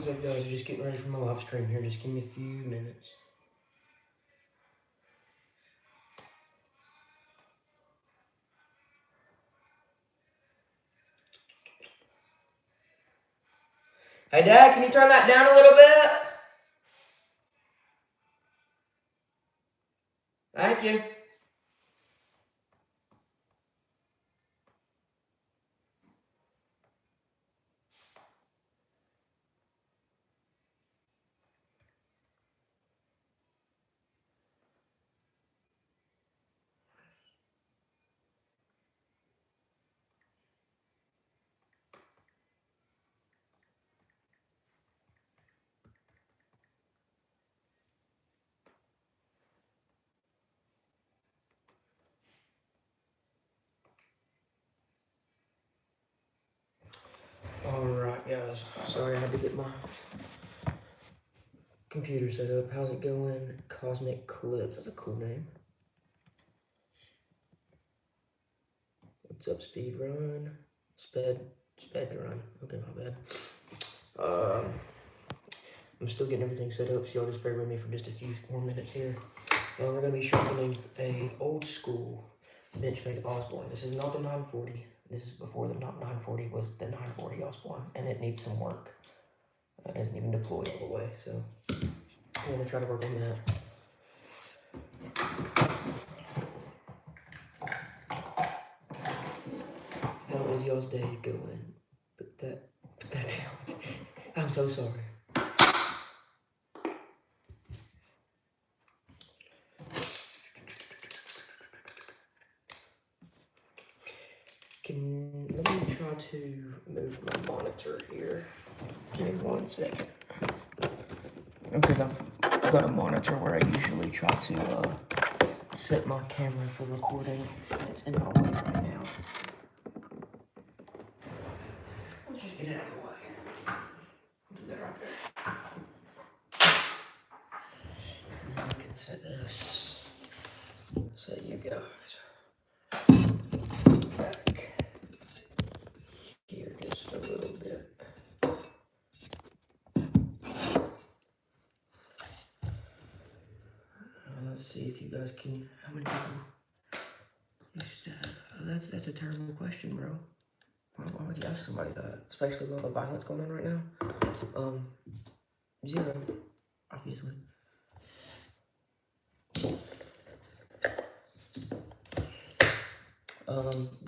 What's up, guys? Just getting ready for my live stream here. Just give me a few minutes. Hey, Dad, can you turn that down a little bit? Thank you. Alright, guys. Sorry, I had to get my computer set up. How's it going? Cosmic Clips. That's a cool name. What's up, Speed Run? Sped Run. Okay, my bad. I'm still getting everything set up, so y'all just bear with me for just a few more minutes here. We're going to be sharpening a old school Benchmade Osborne. This is not the 940. This is before the 940 was the 940 Osborne, and it needs some work. It doesn't even deploy all the way, so I'm going to try to work on that. How is y'all's day going? Put that down. I'm so sorry. Let me try to move my monitor here. Give me 1 second. Because I've got a monitor where I usually try to set my camera for recording, and it's in my way right now. Let's just get it out of the way. I'll do that right there. And I can set this so you guys back here just a little bit. Let's see if you guys can. How many people? Just, that's a terrible question, bro. Why would you ask somebody that? Especially with all the violence going on right now. 0, obviously.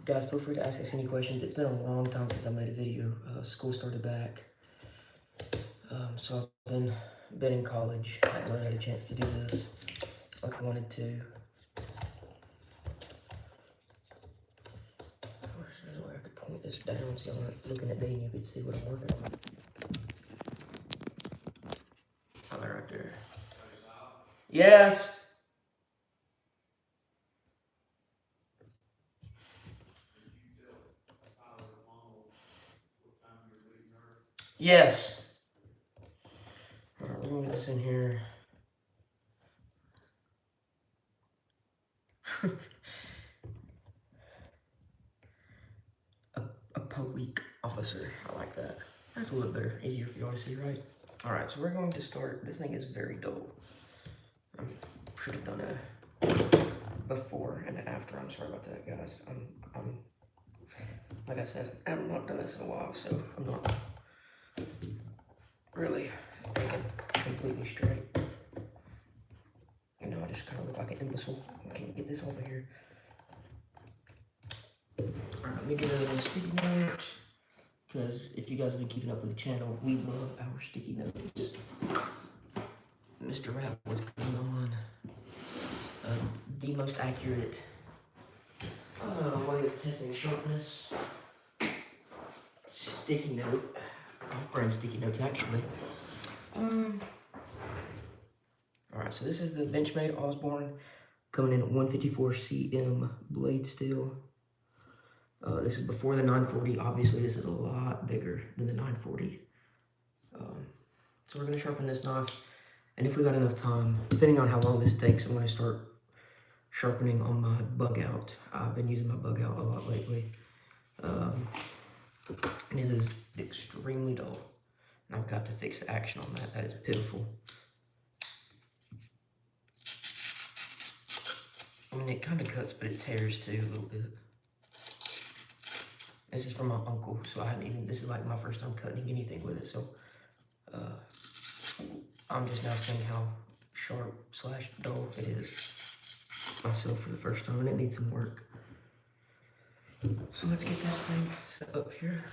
Guys, feel free to ask us any questions. It's been a long time since I made a video. School started back. So I've been in college. I haven't really had a chance to do this like I wanted to. There's a way I could point this down so y'all aren't looking at me and you could see what I'm working on. Oh, they're right there. Yes. Yes. Alright, we're gonna get this in here. a police officer. I like that. That's a little better, easier for y'all to see, right? Alright, so we're going to start. This thing is very dull. I should have done a before and after. I'm sorry about that, guys. I'm like I said, I've not done this in a while, so I'm not really thinking completely straight. You know, I just kind of look like an imbecile. I can't get this over here. Alright, let me get rid of the sticky notes, because if you guys have been keeping up with the channel, we love our sticky notes. Mr. Rap, what's going on? The most accurate way of testing sharpness. Sticky note. Off-brand sticky notes, actually. Alright, so this is the Benchmade Osborne, coming in at 154 cm blade steel. This is before the 940. Obviously, this is a lot bigger than the 940. So we're going to sharpen this knife. And if we got enough time, depending on how long this takes, I'm going to start sharpening on my bug out. I've been using my bug out a lot lately. And it is extremely dull. And I've got to fix the action on that. That is pitiful. I mean, it kind of cuts, but it tears too a little bit. This is from my uncle, so I haven't even, this is like my first time cutting anything with it, so I'm just now seeing how sharp / dull it is myself for the first time, and it needs some work. So let's get this thing set up here.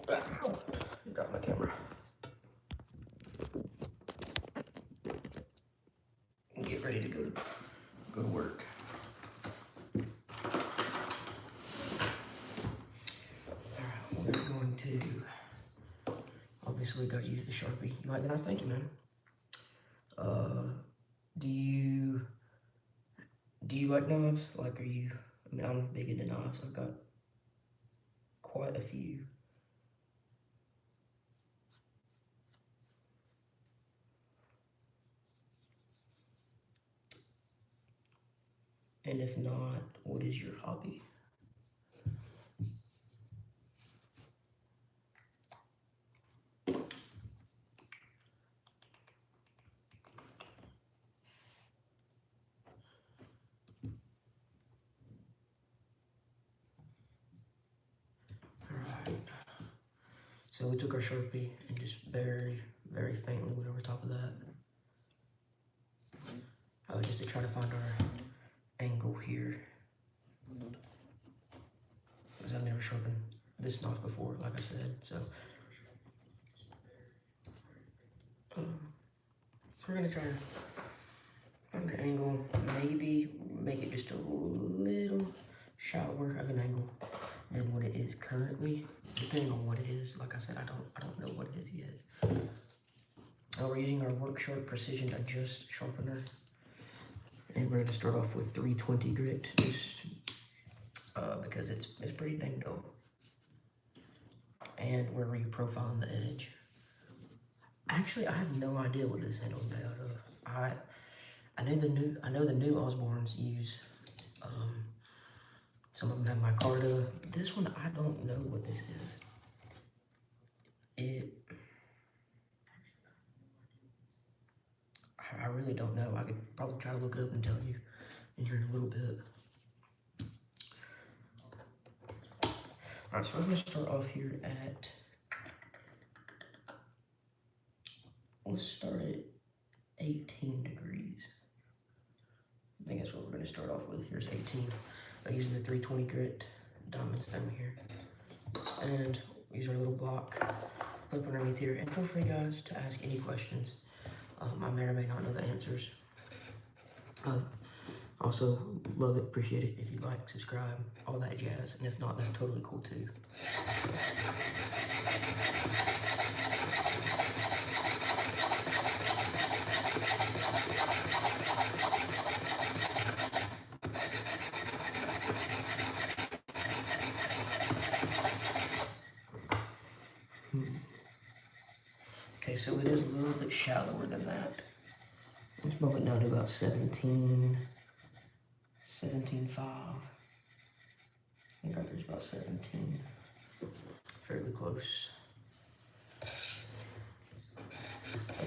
Ow, got my camera. And get ready to go to work. Alright, we're going to obviously gotta use the Sharpie. You like that? I thank you, man. Do you like knives? Like, I mean, I'm big into knives. I've got quite a few. And if not, what is your hobby? So we took our Sharpie and just very, very faintly went over top of that. Just to try to find our angle here. Because I've never sharpened this knife before, like I said, so. We're gonna try to find an angle, maybe make it just a little shallower of an angle than what it is currently. Depending on what it is, like I said, I don't know what it is yet. We're using our Work Sharp Precision Adjust Sharpener, and we're gonna start off with 320 grit, just because it's pretty dang dull. And we're reprofiling the edge. Actually, I have no idea what this handle is made out of. I know the new Osbornes use. Some of them have micarta. This one, I don't know what this is. I really don't know. I could probably try to look it up and tell you in here in a little bit. Alright, so we're gonna start off here at, let's start at 18 degrees. I think that's what we're gonna start off with. Here's 18. Using the 320 grit diamond stem here. And use our little block, put up underneath here. And feel free, guys, to ask any questions. I may or may not know the answers. Also, love it, appreciate it if you like, subscribe, all that jazz. And if not, that's totally cool too. Okay, so it is a little bit shallower than that. Let's bump it down to about 17.5. I think there's about 17. Fairly close. Oh,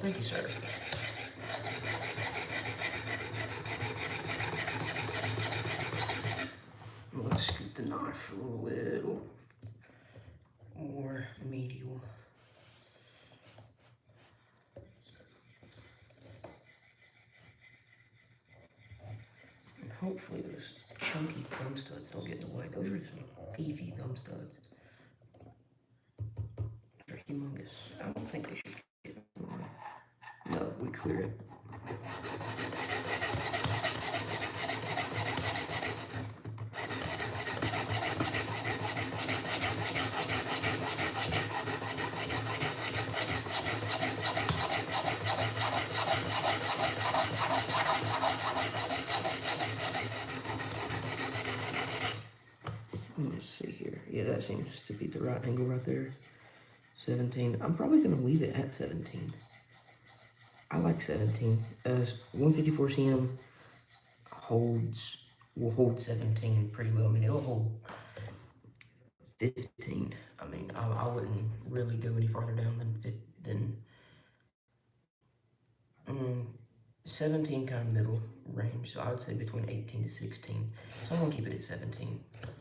thank you, sir. Let's scoot the knife a little more medial. And hopefully those chunky thumb studs don't get in the way. Those are some beefy thumb studs. They're humongous. I don't think they should get in the way. No, we clear it. Let's see here. Yeah, that seems to be the right angle right there. 17. I'm probably going to leave it at 17. I like 17. 154 cm will hold 17 pretty well. I mean, it'll hold 15. I mean, I wouldn't really go any farther down than mm, 17, kind of middle range. So I would say between 18 to 16. So I'm gonna keep it at 17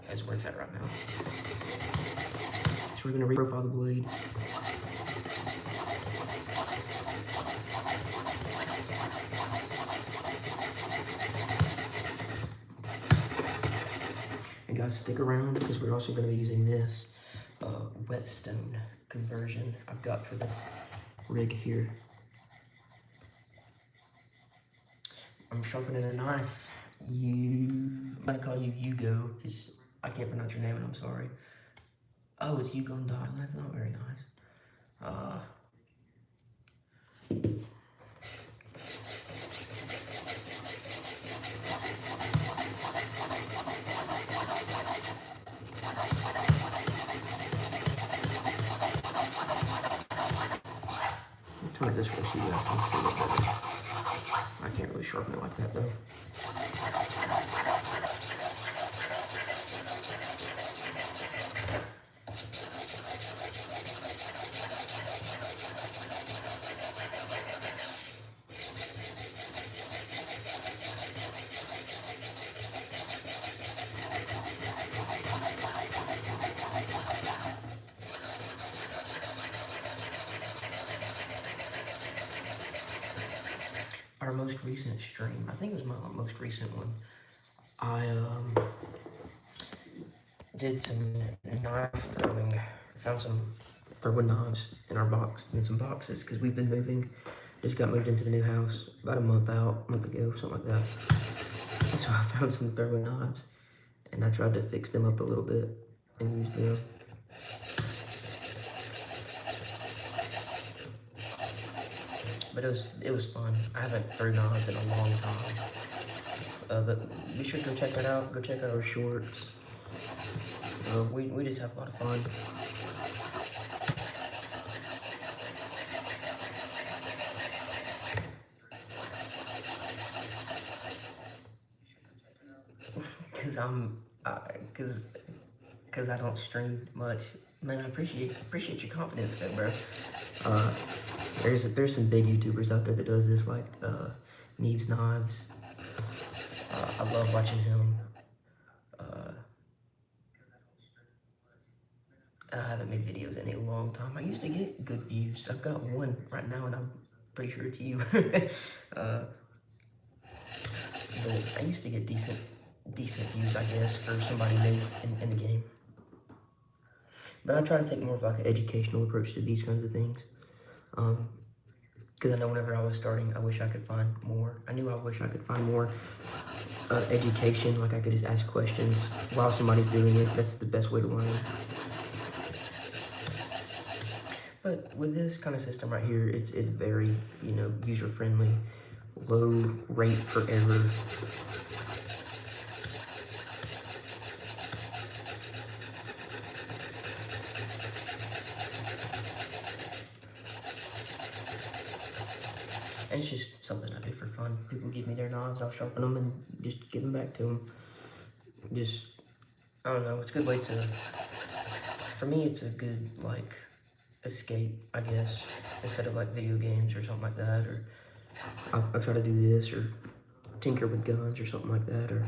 as where it's at right now. So we're gonna reprofile the blade. And guys, stick around because we're also gonna be using this whetstone conversion I've got for this rig here. I'm sharpening a knife. I'm gonna call you Hugo because I can't pronounce your name and I'm sorry. Oh, it's Hugo and Dot. That's not very nice. Turn it this way so you guys can see it better. I can't really sharpen it like that though. Our most recent stream, I think it was my most recent one, I did some knife throwing, found some throwing knives in our box, in some boxes, because we've been moving, just got moved into the new house about a month ago, something like that. So I found some throwing knives, and I tried to fix them up a little bit and use them. But it was fun. I haven't thrown knives in a long time. But be sure to go check that out. Go check out our shorts. We just have a lot of fun. Cause I don't stream much. Man, I appreciate your confidence there, bro. There's some big YouTubers out there that does this, like Neves Knives. I love watching him. I haven't made videos in a long time. I used to get good views. I've got one right now, and I'm pretty sure it's you. But I used to get decent views, I guess, for somebody new in the game. But I try to take more of like an educational approach to these kinds of things. Because I know whenever I was starting, I wish I could find more. I wish I could find more education, like I could just ask questions while somebody's doing it. That's the best way to learn. But with this kind of system right here, it's very, user-friendly, low rate for error. And it's just something I do for fun. People give me their knives, I'll sharpen them and just give them back to them. I don't know, it's a good way to, for me, it's a good, like, escape, I guess, instead of, like, video games or something like that, or I'll try to do this, or tinker with guns or something like that, or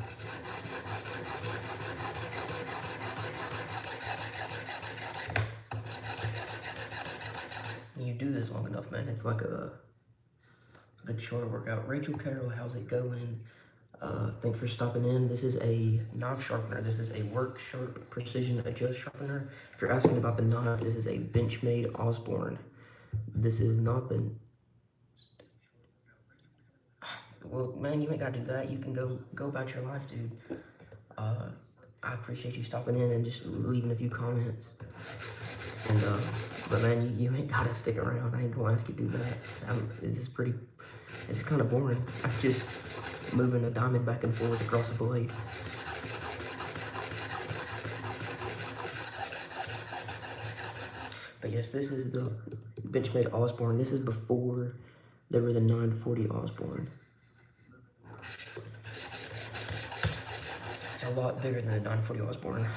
you do this long enough, man, it's like a good shoulder workout. Rachel Carroll, how's it going? Thanks for stopping in. This is a knife sharpener. This is a Work Sharp Precision Adjust Sharpener. If you're asking about the knife, this is a Benchmade Osborne. This is not the... Well, man, you ain't gotta do that. You can go about your life, dude. I appreciate you stopping in and just leaving a few comments. And, but man, you ain't gotta stick around. I ain't gonna ask you to do that. This is kind of boring. I'm just moving a diamond back and forth across a blade. But yes, this is the Benchmade Osborne. This is before there were the 940 Osborne. It's a lot bigger than the 940 Osborne.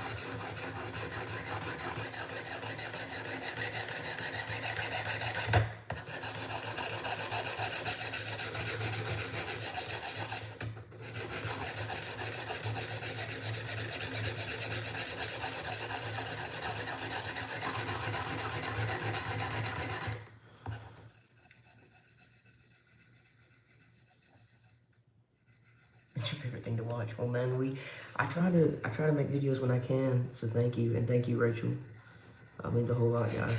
Well, man, I try to make videos when I can. So thank you, and thank you, Rachel. That means a whole lot, guys.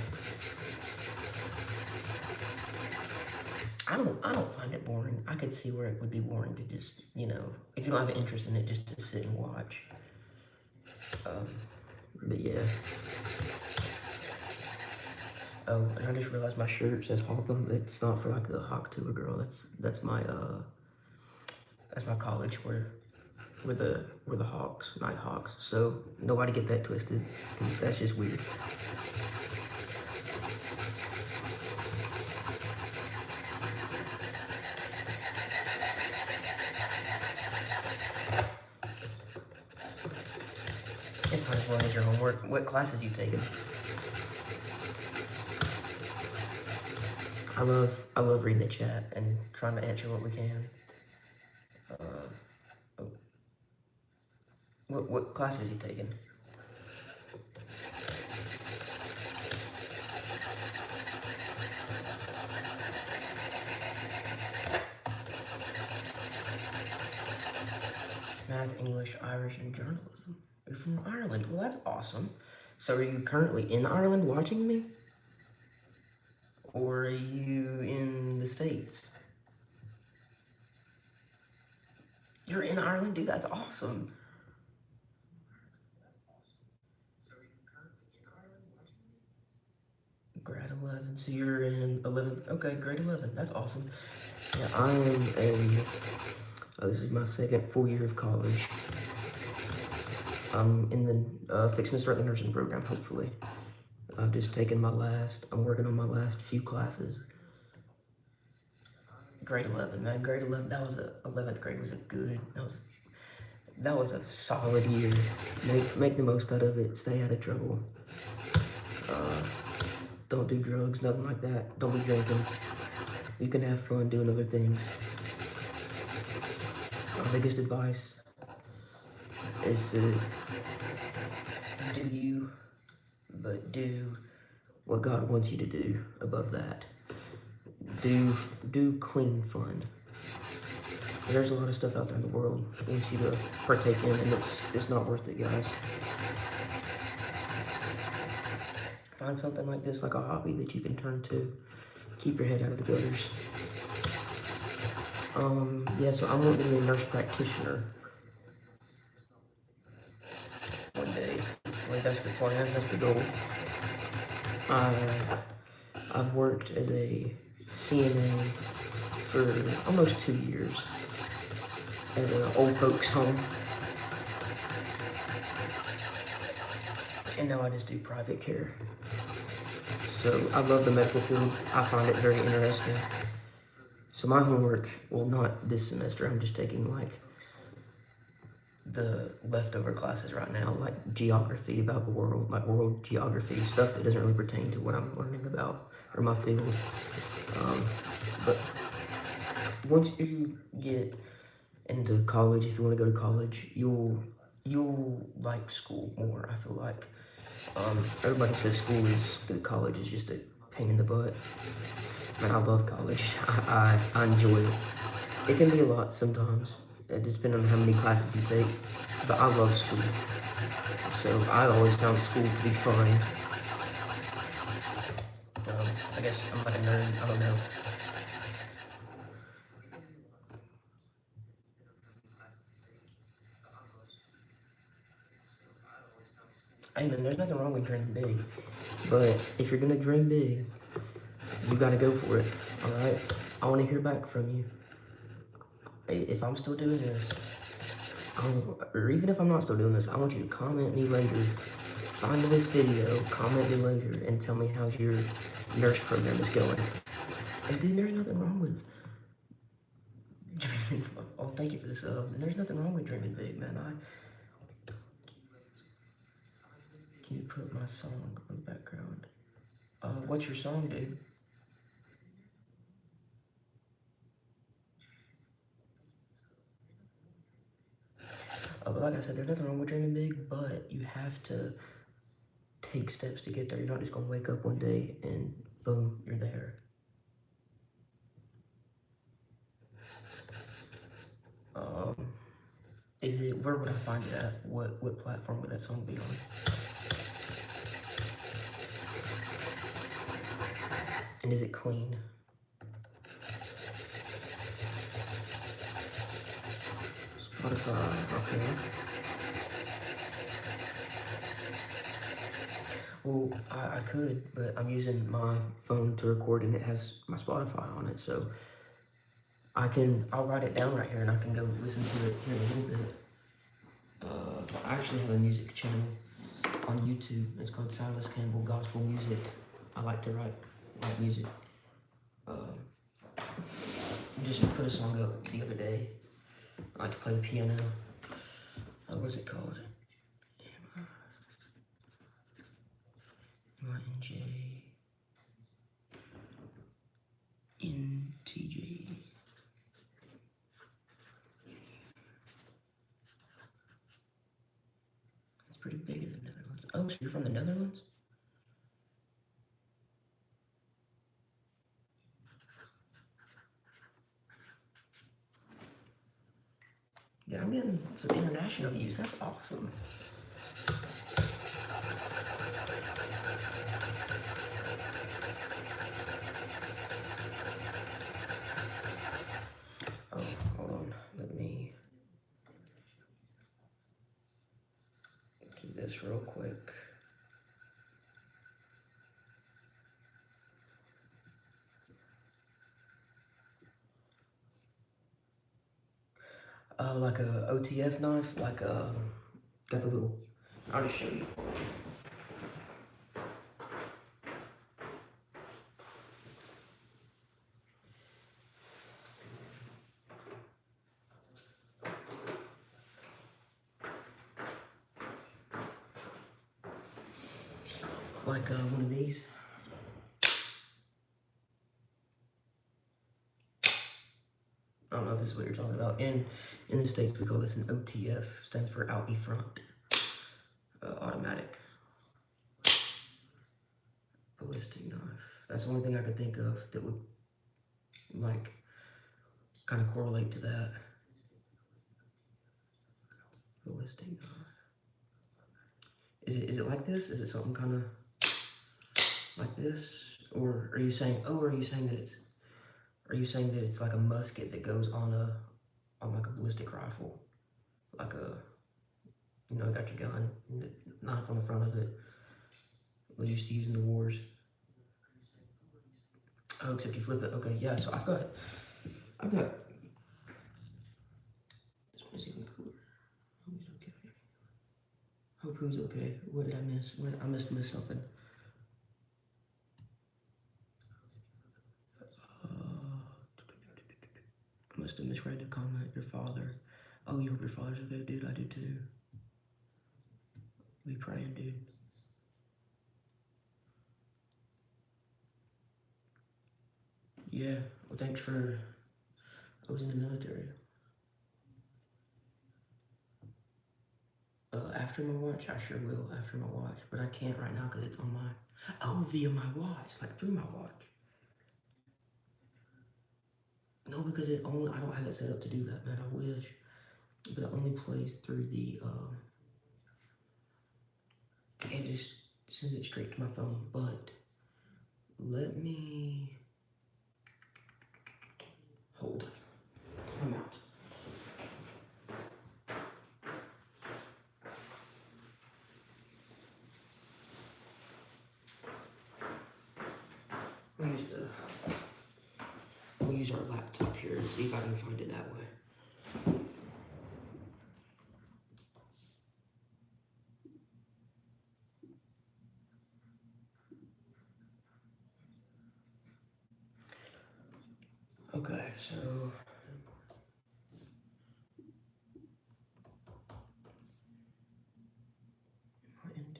I don't find it boring. I could see where it would be boring to just, if you don't have an interest in it, just to sit and watch. But yeah. Oh, and I just realized my shirt says Hawthorne. It's not for like the Hawk Tour girl. That's my college where the Hawks, Night Hawks. So nobody get that twisted, because that's just weird. It's not as long as your homework. What classes you taking? I love reading the chat and trying to answer what we can. Oh. What classes you taking? Math, English, Irish, and journalism. You're from Ireland. Well, that's awesome. So are you currently in Ireland watching me? Or are you in the States? You're in Ireland? Dude, that's awesome. Grade 11. So you're in 11th. Okay, grade 11. That's awesome. Yeah, I am this is my second full year of college. I'm in the, fixing to start the nursing program, hopefully. I've just taken I'm working on my last few classes. Grade 11, man, grade 11, 11th grade was that was a solid year. Make the most out of it, stay out of trouble. Don't do drugs, nothing like that. Don't be drinking. You can have fun doing other things. My biggest advice is to do you, but do what God wants you to do above that. Do clean fun. There's a lot of stuff out there in the world that wants you to partake in, and it's not worth it, guys. Find something like this, like a hobby that you can turn to. Keep your head out of the gutters. Yeah, so I want to be a nurse practitioner one day. Like, that's the plan, that's the goal. I've worked as a CNA for almost 2 years at an old folks home. And now I just do private care. So I love the medical field. I find it very interesting. So my homework, well, not this semester, I'm just taking like the leftover classes right now, like geography about the world, like world geography, stuff that doesn't really pertain to what I'm learning about or my field. But once you get into college, if you want to go to college, you'll like school more, I feel like. Everybody says college is just a pain in the butt. Man, I love college. I enjoy it. It can be a lot sometimes. It just depends on how many classes you take. But I love school. So I always found school to be fun. I guess I'm like a nerd. I don't know. Hey man, there's nothing wrong with dreaming big. But if you're gonna dream big, you gotta go for it. Alright? I wanna hear back from you. If I'm still doing this, or even if I'm not still doing this, I want you to comment me later. Find this video, comment me later, and tell me how your nurse program is going. And dude, there's nothing wrong with dreaming. Oh, thank you for this. There's nothing wrong with dreaming big, man. Can you put my song on the background? What's your song, dude? But like I said, there's nothing wrong with dreaming big, but you have to take steps to get there. You're not just gonna wake up one day and boom, you're there. Is it, where would I find it at? What platform would that song be on? And is it clean? Spotify, okay. Well, I could, but I'm using my phone to record and it has my Spotify on it, so I'll write it down right here and I can go listen to it here in a little bit. I actually have a music channel on YouTube. It's called Silas Campbell Gospel Music. I like to write music. Just put a song up the other day. I like to play the piano. What's it called? M-I-N-J N-T-J. It's pretty big in the Netherlands. Oh, so you're from the Netherlands? Yeah, I'm getting some international views. That's awesome. Oh, hold on. Let me do this real quick. Like a OTF knife, like got the little, I'll just show you. Like one of these. I don't know if this is what you're talking about. In the States, we call this an OTF, stands for out in front. Automatic ballistic knife. That's the only thing I could think of that would like kind of correlate to that. Ballistic knife. Is it like this? Is it something kind of like this? Or are you saying that it's like a musket that goes on like a ballistic rifle? Like a, you know, got your gun, the knife on the front of it. We used to use in the wars. Oh, except you flip it. Okay, yeah, so I've got this one's even cooler. Hope he's okay. Hope who's okay. What did I miss? I must miss something. I must have misread the comment. Your father. Oh, you hope your father's okay, dude. I do too. Be praying, dude. Yeah. Well, thanks for. I was in the military. After my watch, I sure will. After my watch, but I can't right now because it's on my. Oh, via my watch, like through my watch. No, because I don't have it set up to do that, man. I wish, but it only plays through the. It just sends it straight to my phone. But let me hold. I'm out. We'll use our laptop here and see if I can find it that way. Okay, so MINJ.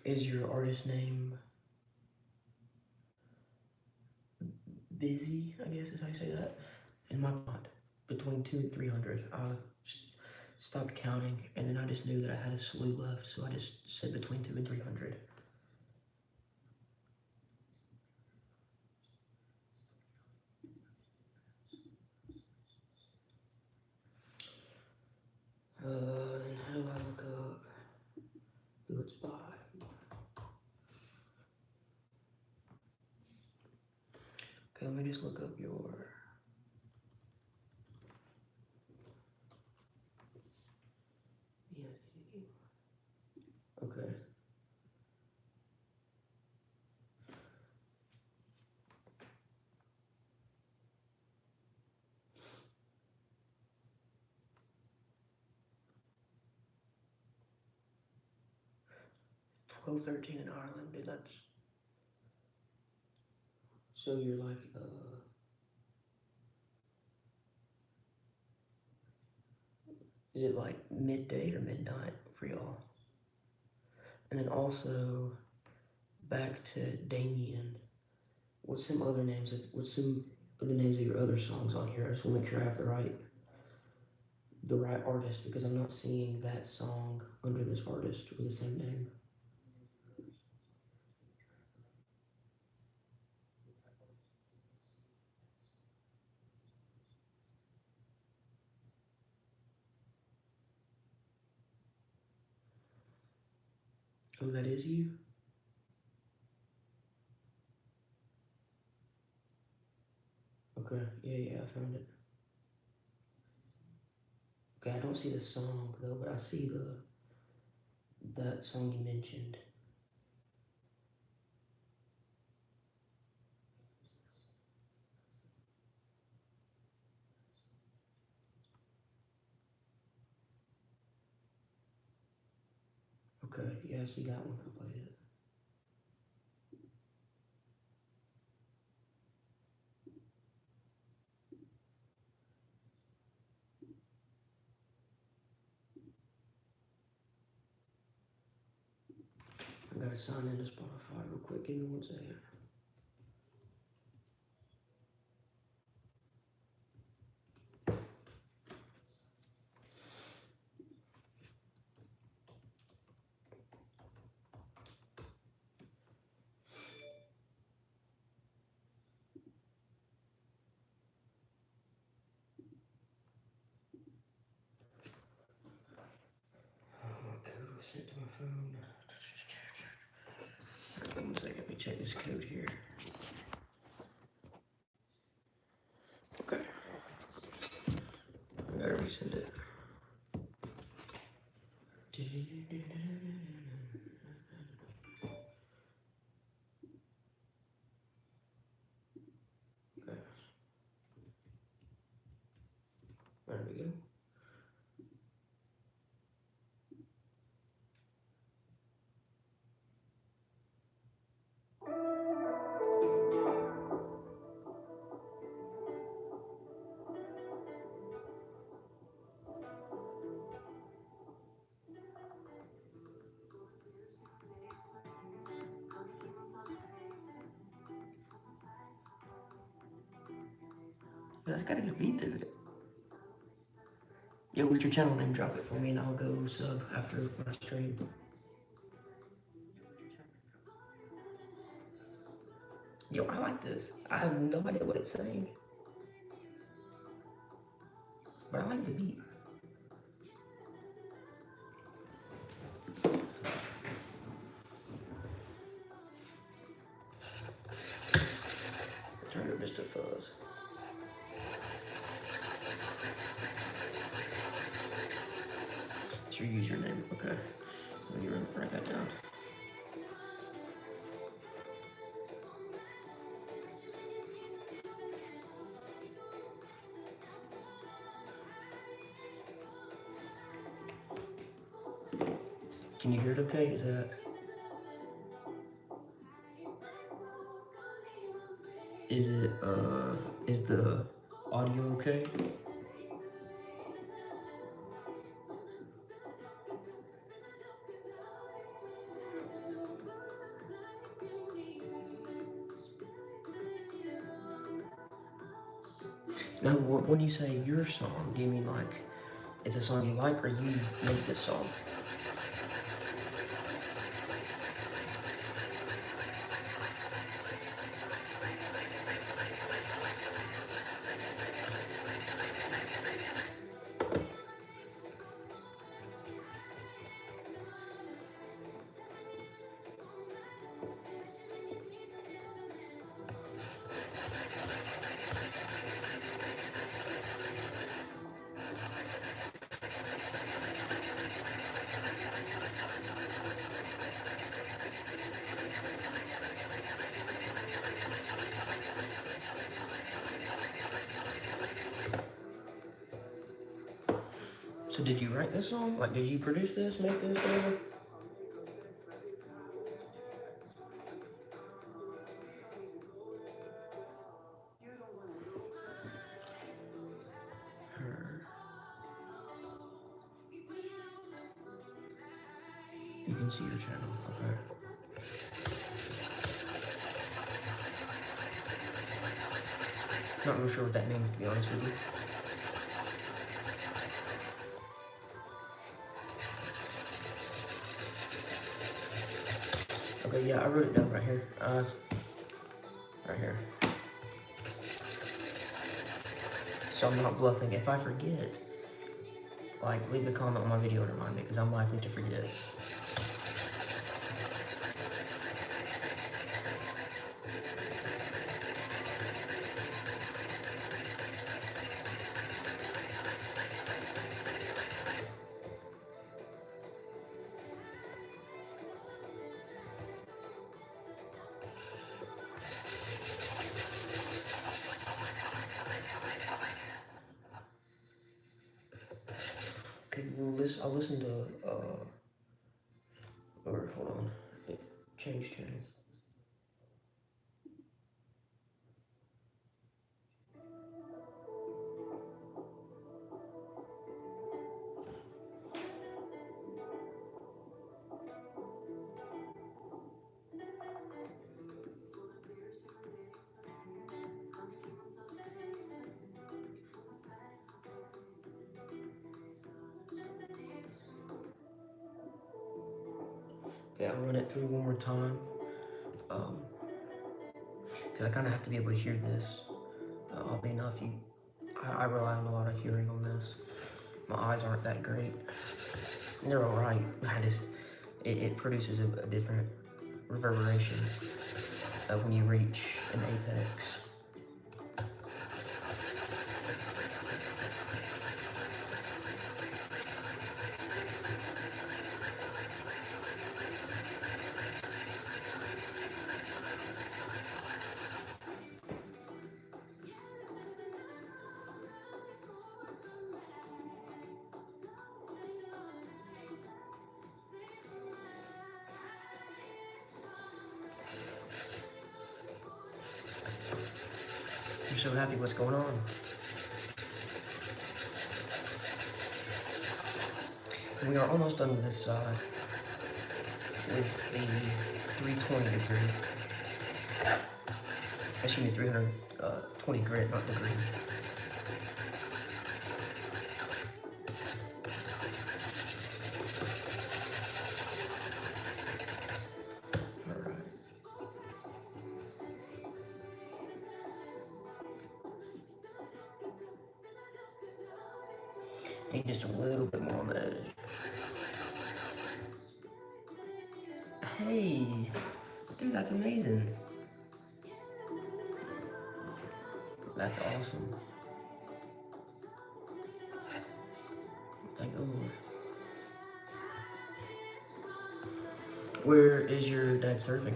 Is your artist name Busy? I guess is how you say that. In my mind, between 200 and 300. stopped counting, and then I just knew that I had a slew left, so I just said between 200 and 300. And how do I look up who it's by? Okay, let me just look up your... Okay. $12.13 in Ireland, dude, that's... So you're like, is it like midday or midnight for y'all? And then also, back to Damien, what's some other names what's some of the names of your other songs on here? I just want to make sure I have the right artist, because I'm not seeing that song under this artist with the same name. Oh, that is you? Okay, yeah, I found it. Okay, I don't see the song though, but I see that song you mentioned. Okay, yeah, I see that one. I played it. I gotta sign into Spotify real quick. Give me 1 second. Oh, my code was sent to my phone. 1 second, let me check this code here. Okay. I gotta resend it. Okay. There we go. That's got a good beat to it. Yo, what's your channel name? Drop it for me and I'll go sub after my stream. Yo, I like this. I have no idea what it's saying, but I like the beat. Turn it just to fuzz. It's your username. Okay. Let me write that down. Can you hear it okay? Is the audio okay? Now, when you say your song, do you mean like it's a song you like or you make this song. So did you write this song? Like, did you produce this, make this, whatever? You can see your channel, okay. Not real sure what that means, to be honest with you. Okay, yeah, I wrote it down right here. Right here. So I'm not bluffing. If I forget, like, leave a comment on my video and remind me, because I'm likely to forget. Okay, well, I'll listen to, or hold on, change channels. Okay, I'll run it through one more time, because I kind of have to be able to hear this. Oddly enough, I rely on a lot of hearing on this. My eyes aren't that great. They're alright, it produces a different reverberation when you reach an apex. I'm so happy what's going on. We are almost done with this side with the 320 degree. Excuse me, 320 grit, not degree. Need just a little bit more on the edge. Hey, dude, that's amazing. That's awesome. Thank the Lord. Where is your dad surfing?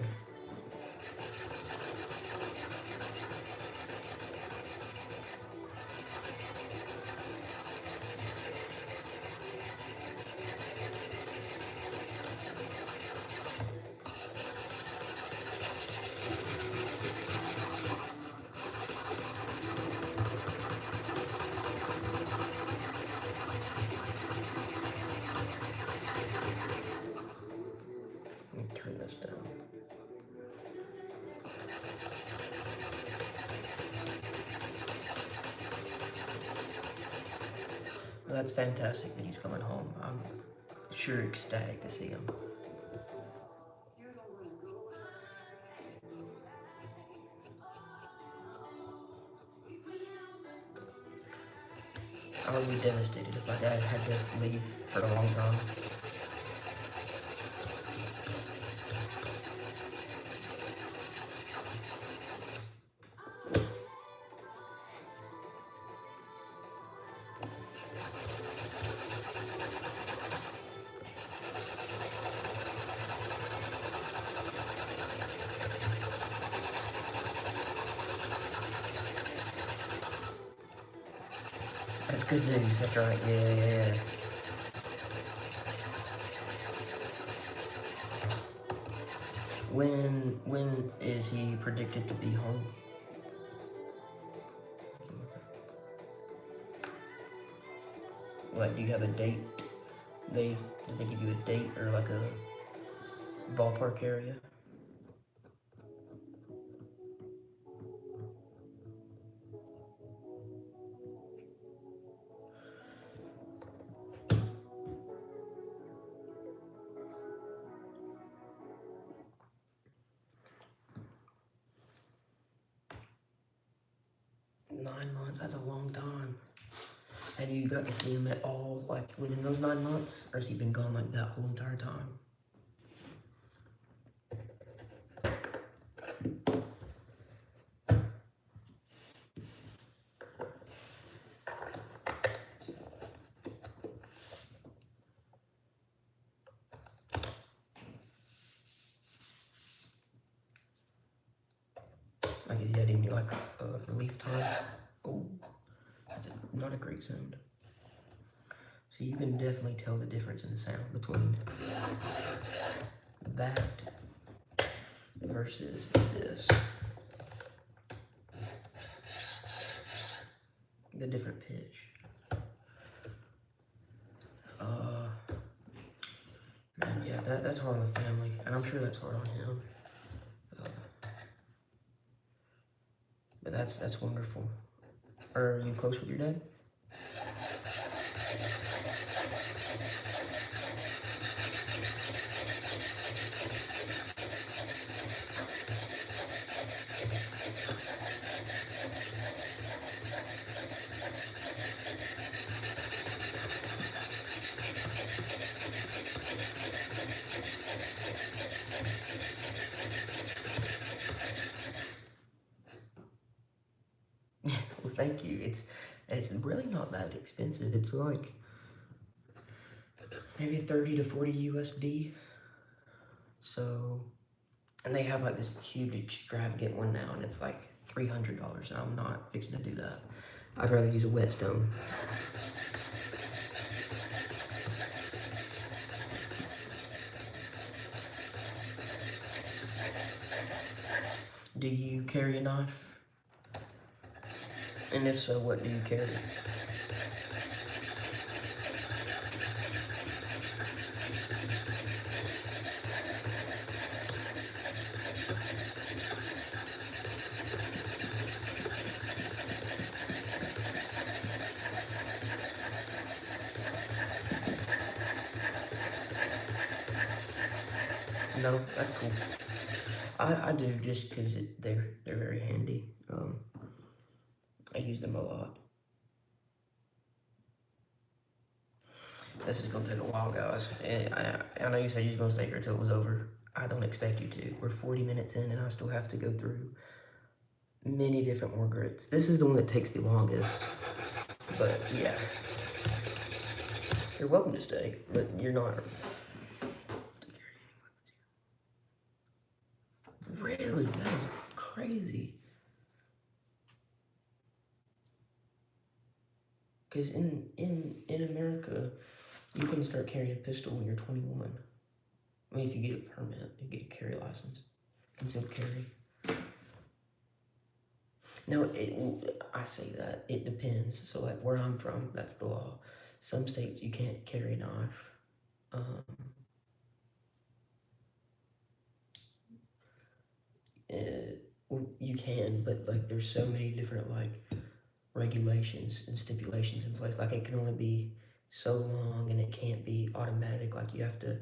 Let me turn this down. that's fantastic that he's coming home. I'm sure ecstatic to see him. I would be devastated if my dad had to leave for a long time. That's good news. That's right. Yeah. When is he predicted to be home? Like, do you have a date? Did they give you a date or like a ballpark area? That's a long time. Have you got to see him at all, like, within those 9 months? Or has he been gone, like, that whole entire time? Like, has he had any, like, relief time? Oh, that's not a great sound. So you can definitely tell the difference in the sound between that versus this. The different pitch. Man, yeah, that's hard on the family, and I'm sure that's hard on him. But that's wonderful. Are you close with your dad? Well, thank you. It's really not that expensive. It's like maybe 30 to 40 USD. So, and they have like this huge extravagant one now, and it's like $300. I'm not fixing to do that. I'd rather use a whetstone. Do you carry a knife? And if so, what do you carry? No, that's cool. I do just because they're very handy. I use them a lot. This is gonna take a while, guys. And I know you said you was gonna stay here until it was over. I don't expect you to. We're 40 minutes in, and I still have to go through many different more grits. This is the one that takes the longest. But yeah, you're welcome to stay, but you're not. Really, that is crazy. Because in America, you can start carrying a pistol when you're 21. I mean, if you get a permit, you get a carry license, concealed carry. No, I say that it depends. So, like where I'm from, that's the law. Some states you can't carry a knife. Well, you can, but like there's so many different like regulations and stipulations in place. Like it can only be so long, and it can't be automatic. Like you have to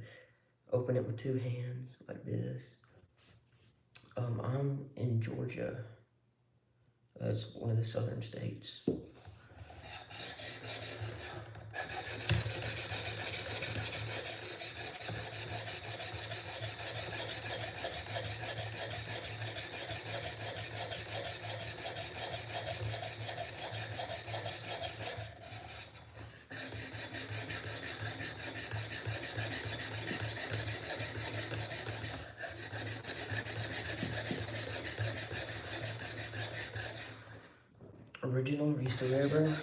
open it with 2 hands like this. I'm in Georgia. It's one of the southern states. Original, are you still there, bro?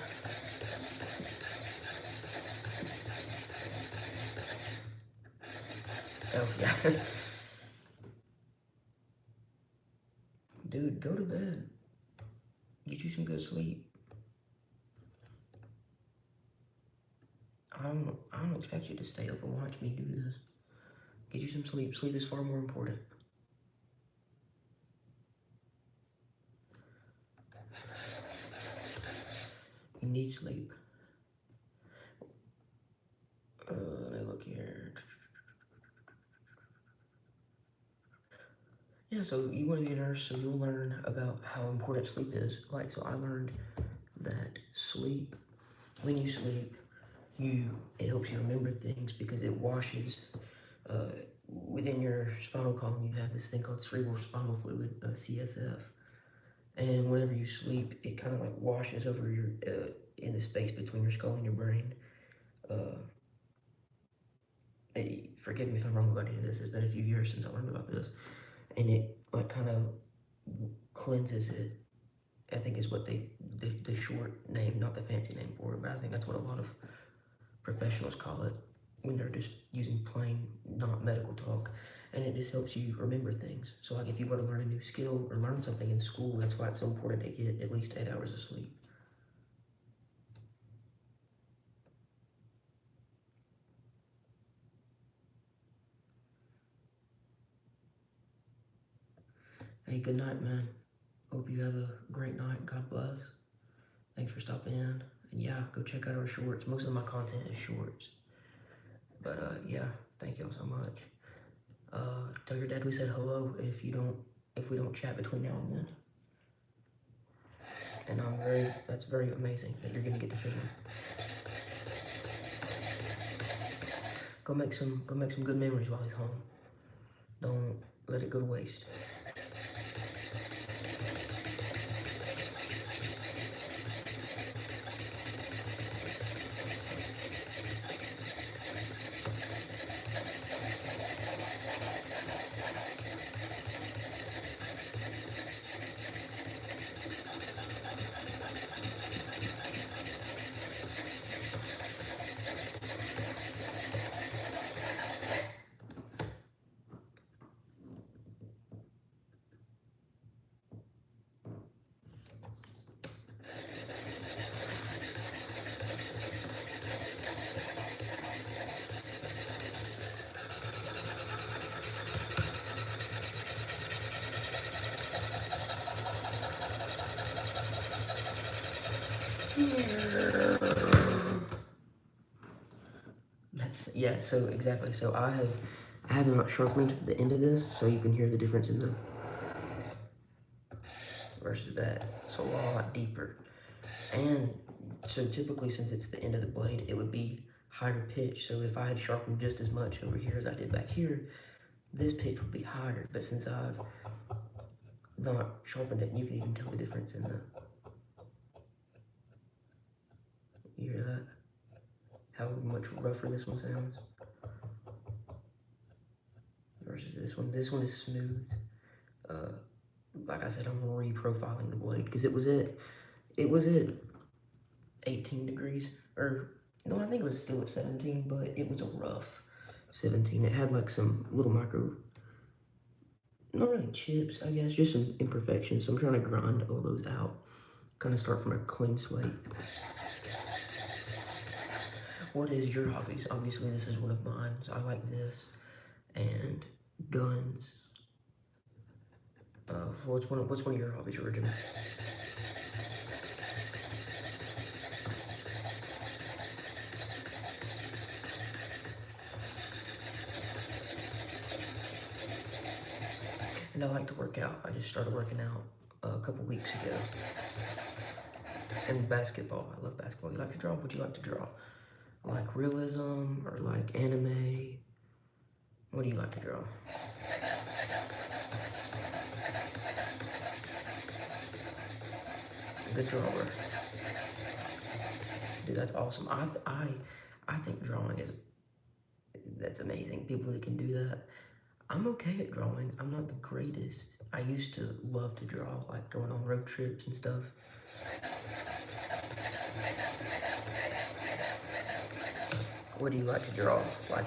Oh, yeah. Dude, go to bed. Get you some good sleep. I don't expect you to stay up and watch me do this. Get you some sleep. Sleep is far more important. You need sleep. Let me look here. Yeah, so you want to be a nurse, so you'll learn about how important sleep is. Like, so I learned that sleep, when you sleep, it helps you remember things because it washes, within your spinal column, you have this thing called cerebral spinal fluid, CSF. And whenever you sleep, it kind of like washes over your, in the space between your skull and your brain. Forgive me if I'm wrong about any of this. It's been a few years since I learned about this. And it like kind of cleanses it. I think is what the short name, not the fancy name for it, but I think that's what a lot of professionals call it when they're just using plain, not medical talk. And it just helps you remember things. So like if you were to learn a new skill or learn something in school, that's why it's so important to get at least 8 hours of sleep. Hey, good night, man. Hope you have a great night. God bless. Thanks for stopping in. And yeah, go check out our shorts. Most of my content is shorts. But yeah, thank y'all so much. Tell your dad we said hello if we don't chat between now and then. And that's very amazing that you're gonna get to see him. Go make some good memories while he's home. Don't let it go to waste. Yeah, so exactly. So I have not sharpened the end of this, so you can hear the difference in the versus that. It's a lot deeper. And so typically, since it's the end of the blade, it would be higher pitch. So if I had sharpened just as much over here as I did back here, this pitch would be higher. But since I've not sharpened it, you can even tell the difference in the, you hear that? How much rougher this one sounds versus this one. This one is smooth. Like I said, I'm reprofiling the blade because it was at 18 degrees, or no, I think it was still at 17, but it was a rough 17. It had like some little micro, not really chips, I guess, just some imperfections. So I'm trying to grind all those out, kind of start from a clean slate. What is your hobbies? Obviously, this is one of mine. So I like this and guns. What's one of your hobbies, original? And I like to work out. I just started working out a couple weeks ago. And basketball. I love basketball. You like to draw? What do you like to draw? Like realism or like anime? What do you like to draw? Good drawer. Dude, that's awesome. I think drawing that's amazing. People that can do that. I'm okay at drawing. I'm not the greatest. I used to love to draw, like going on road trips and stuff. What do you like to draw? Like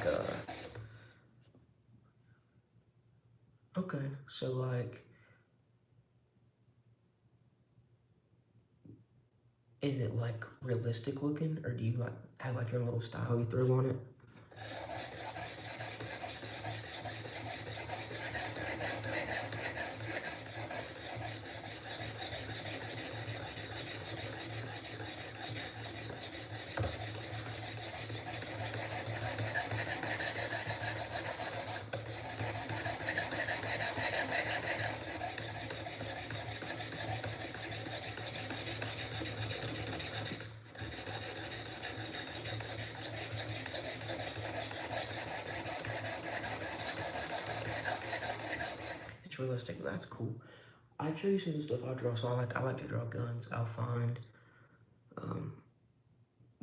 okay, so like, is it like realistic looking, or do you like have like your little style you throw on it? It's realistic. That's cool. I show you some of the stuff I draw. So I like to draw guns. I'll find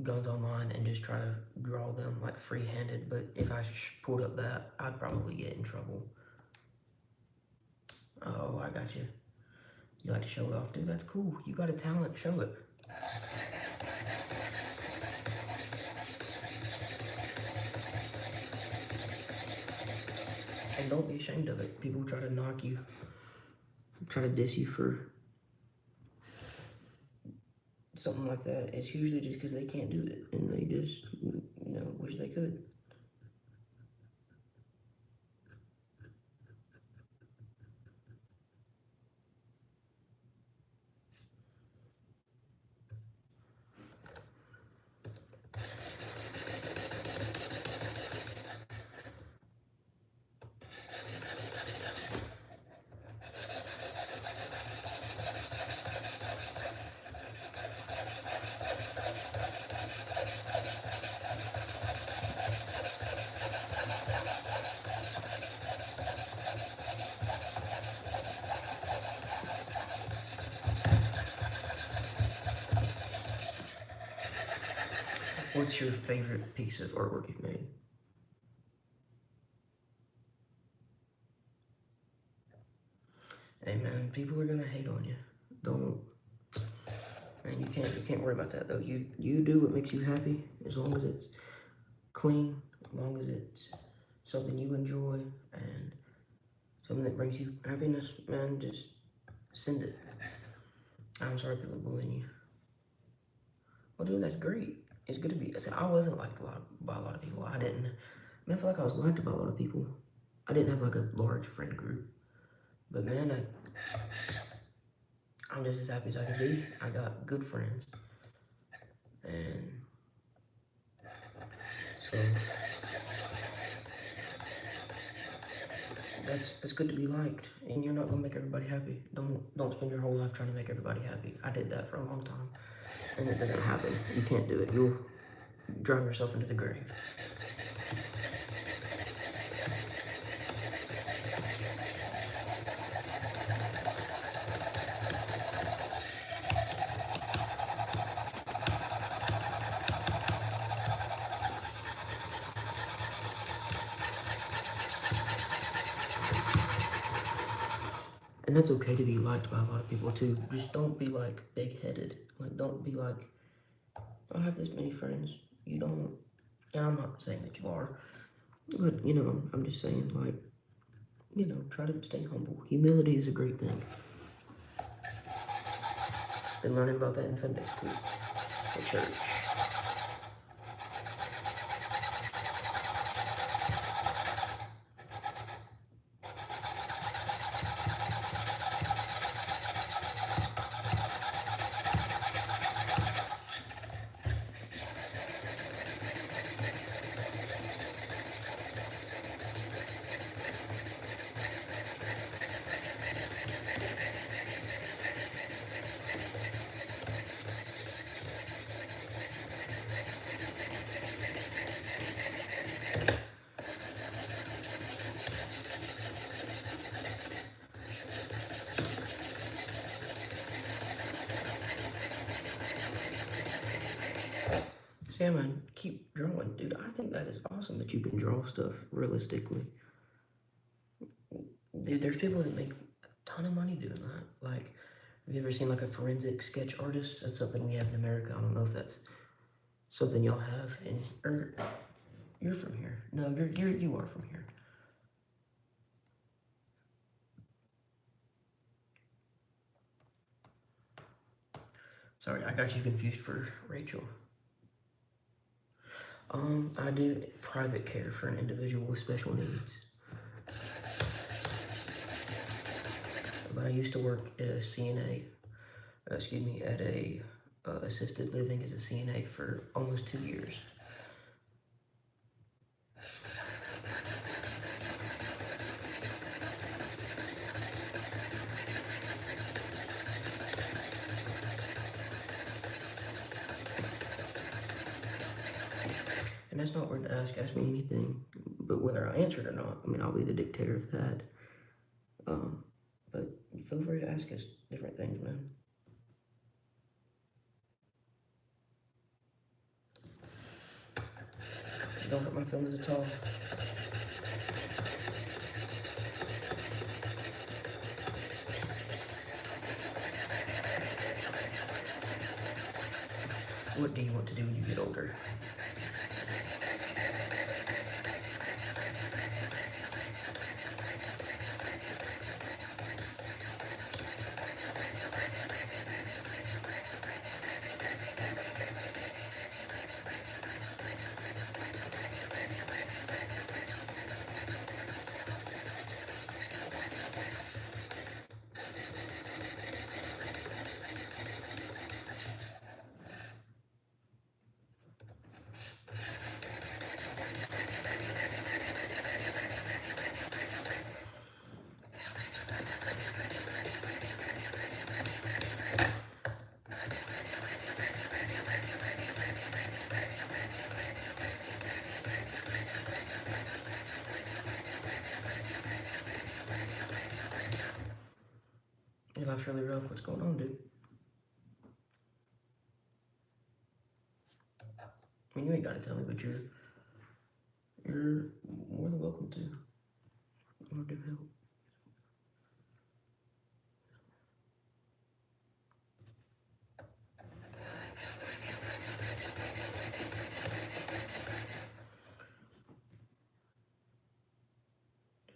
guns online and just try to draw them like free-handed. But if I pulled up that, I'd probably get in trouble. Oh, I got you. You like to show it off, dude? That's cool. You got a talent. Show it. And don't be ashamed of it. People try to knock you, try to diss you for something like that. It's usually just because they can't do it and they just, wish they could. What's your favorite piece of artwork you've made? Hey man, people are gonna hate on you. Don't, man. You can't worry about that though. You do what makes you happy. As long as it's clean, as long as it's something you enjoy and something that brings you happiness, man. Just send it. I'm sorry people are bullying you. Well, dude, that's great. It's good to be. I wasn't liked by a lot of people. I feel like I was liked by a lot of people. I didn't have like a large friend group. But man, I'm just as happy as I can be. I got good friends. And so it's good to be liked. And you're not gonna make everybody happy. Don't spend your whole life trying to make everybody happy. I did that for a long time. And it doesn't happen. You can't do it. You'll drive yourself into the grave. And that's okay to be liked by a lot of people too. Just don't be like big-headed. Like don't be like, I have this many friends. You don't. And I'm not saying that you are, but I'm just saying like, try to stay humble. Humility is a great thing. Been learning about that in Sunday school at church. yeah, man, keep drawing. Dude, I think that is awesome that you can draw stuff realistically. Dude, there's people that make a ton of money doing that. Like, have you ever seen like a forensic sketch artist? That's something we have in America. I don't know if that's something y'all have. Or you're from here. No, you are from here. Sorry, I got you confused for Rachel. I do private care for an individual with special needs. But I used to work at a CNA, at a assisted living as a CNA for almost 2 years. And that's not weird to ask. Ask me anything. But whether I answer it or not, I mean, I'll be the dictator of that. But feel free to ask us different things, man. Don't hurt my feelings at all. What do you want to do when you get older? Your life's really rough. What's going on, dude? I mean, you ain't gotta tell me, but you're more than welcome to. I want to help.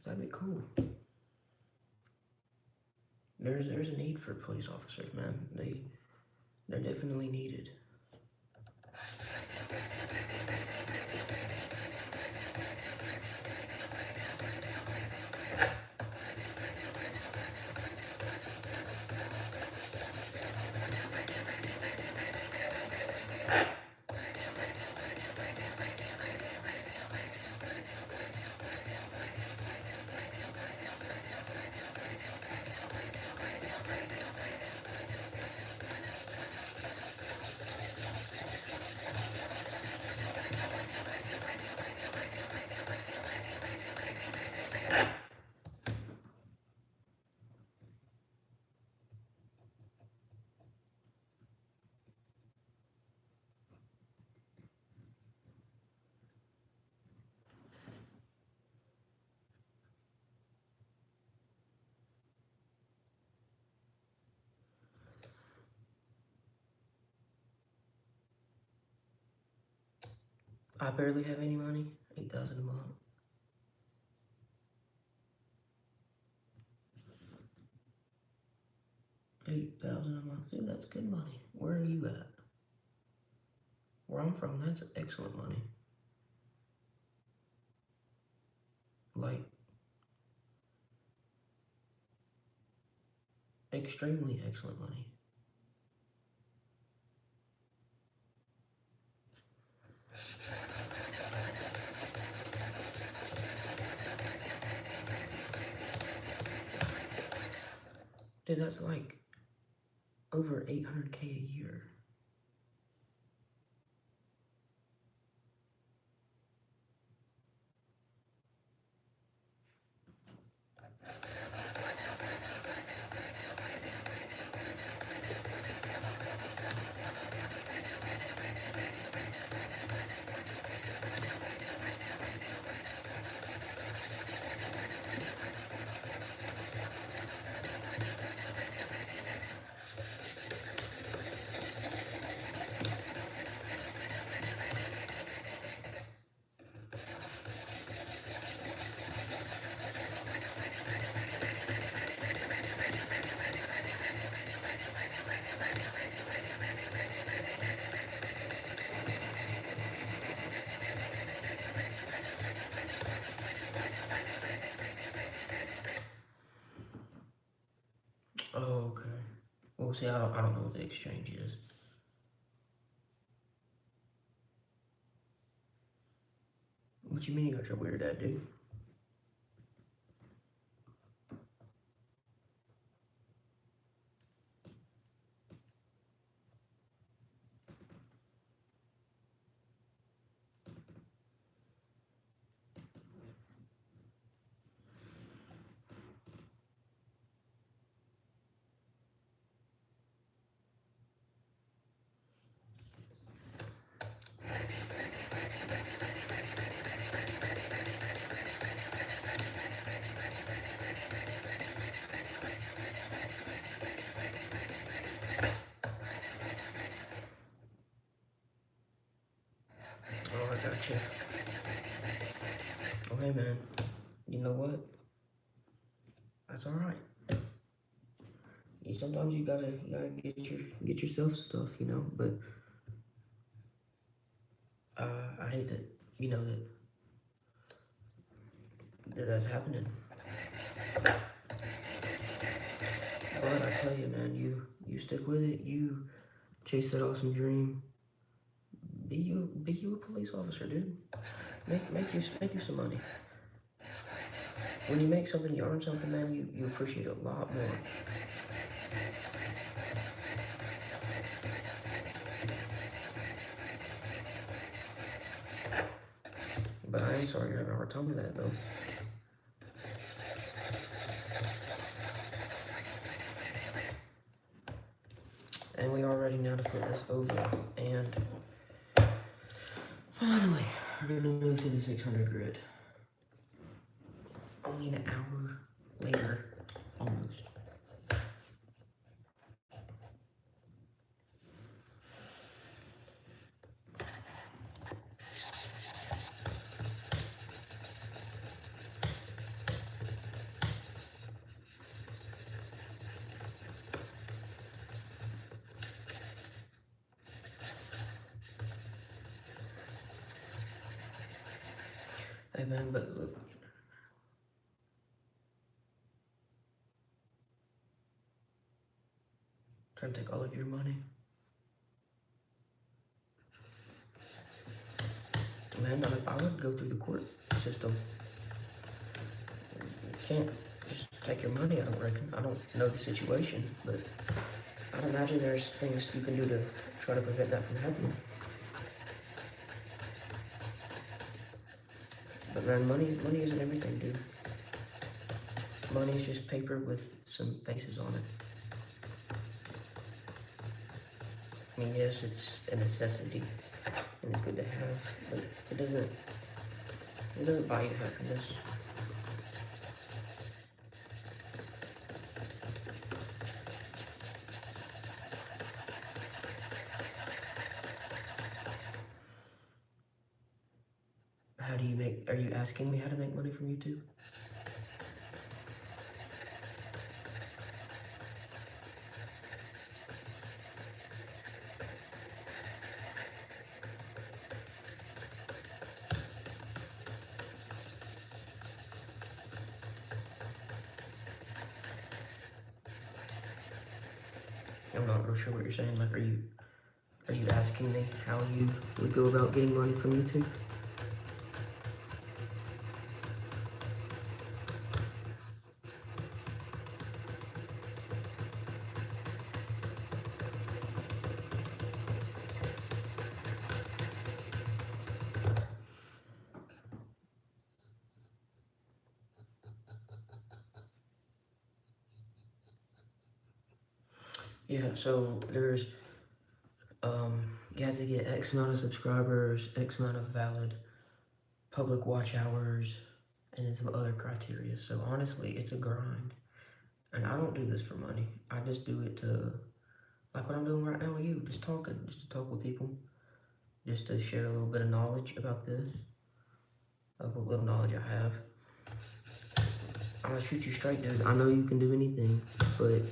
That'd be cool. There's a need for police officers, man. They're definitely needed. I barely have any money. 8,000 a month. 8,000 a month, dude. That's good money. Where are you at? Where I'm from, that's excellent money. Like, extremely excellent money. Dude, that's like over 800K a year. Oh, okay. Well, see, I don't know what the exchange is. What you mean you got trouble with your dad, dude? Oh, I got you. Okay, man. You know what? That's all right. Sometimes you gotta get yourself stuff, you know. But I hate that, you know, that's happening. But I tell you, man, you stick with it. You chase that awesome dream. Be you a police officer, dude. Make you some money. When you make something, you earn something, man. You appreciate it a lot more. But I am sorry you're having a hard time with that, though. And we are ready now to flip this over. And finally, we're gonna move to the 600 grid. Only an hour later, almost. Hey man, but look. Trying to take all of your money. Man, I would go through the court system. You can't just take your money, I don't reckon. I don't know the situation, but I'd imagine there's things you can do to try to prevent that from happening. But man, money isn't everything, dude. Money is just paper with some faces on it. I mean, yes, it's a necessity, and it's good to have, but it doesn't buy you happiness. Are you asking me how to make money from YouTube? I'm not real sure what you're saying. Like, are you asking me how you would go about getting money from YouTube? Yeah, so there's, you have to get X amount of subscribers, X amount of valid public watch hours, and then some other criteria. So honestly, it's a grind. And I don't do this for money. I just do it to, like what I'm doing right now with you, just to talk with people, just to share a little bit of knowledge about this, of what little knowledge I have. I'm gonna shoot you straight, dude. I know you can do anything, but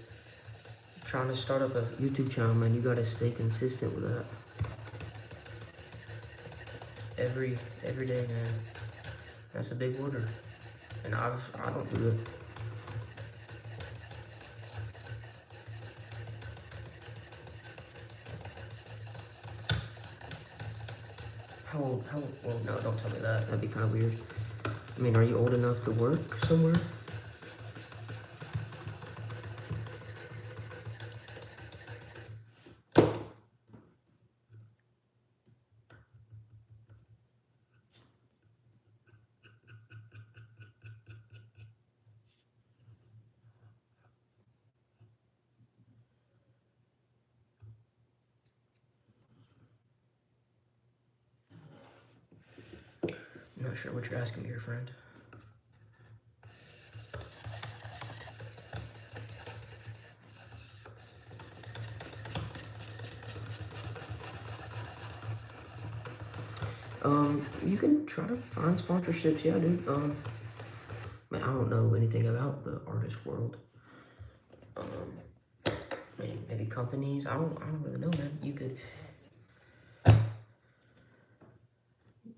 trying to start up a YouTube channel, man, you gotta stay consistent with that. Every day, man. That's a big order. And I don't do it. well, no, don't tell me that. That'd be kind of weird. I mean, are you old enough to work somewhere? I'm not sure what you're asking me, your friend. You can try to find sponsorships, yeah, dude. Man, I don't know anything about the artist world. I mean, maybe companies. I don't really know, man. You could.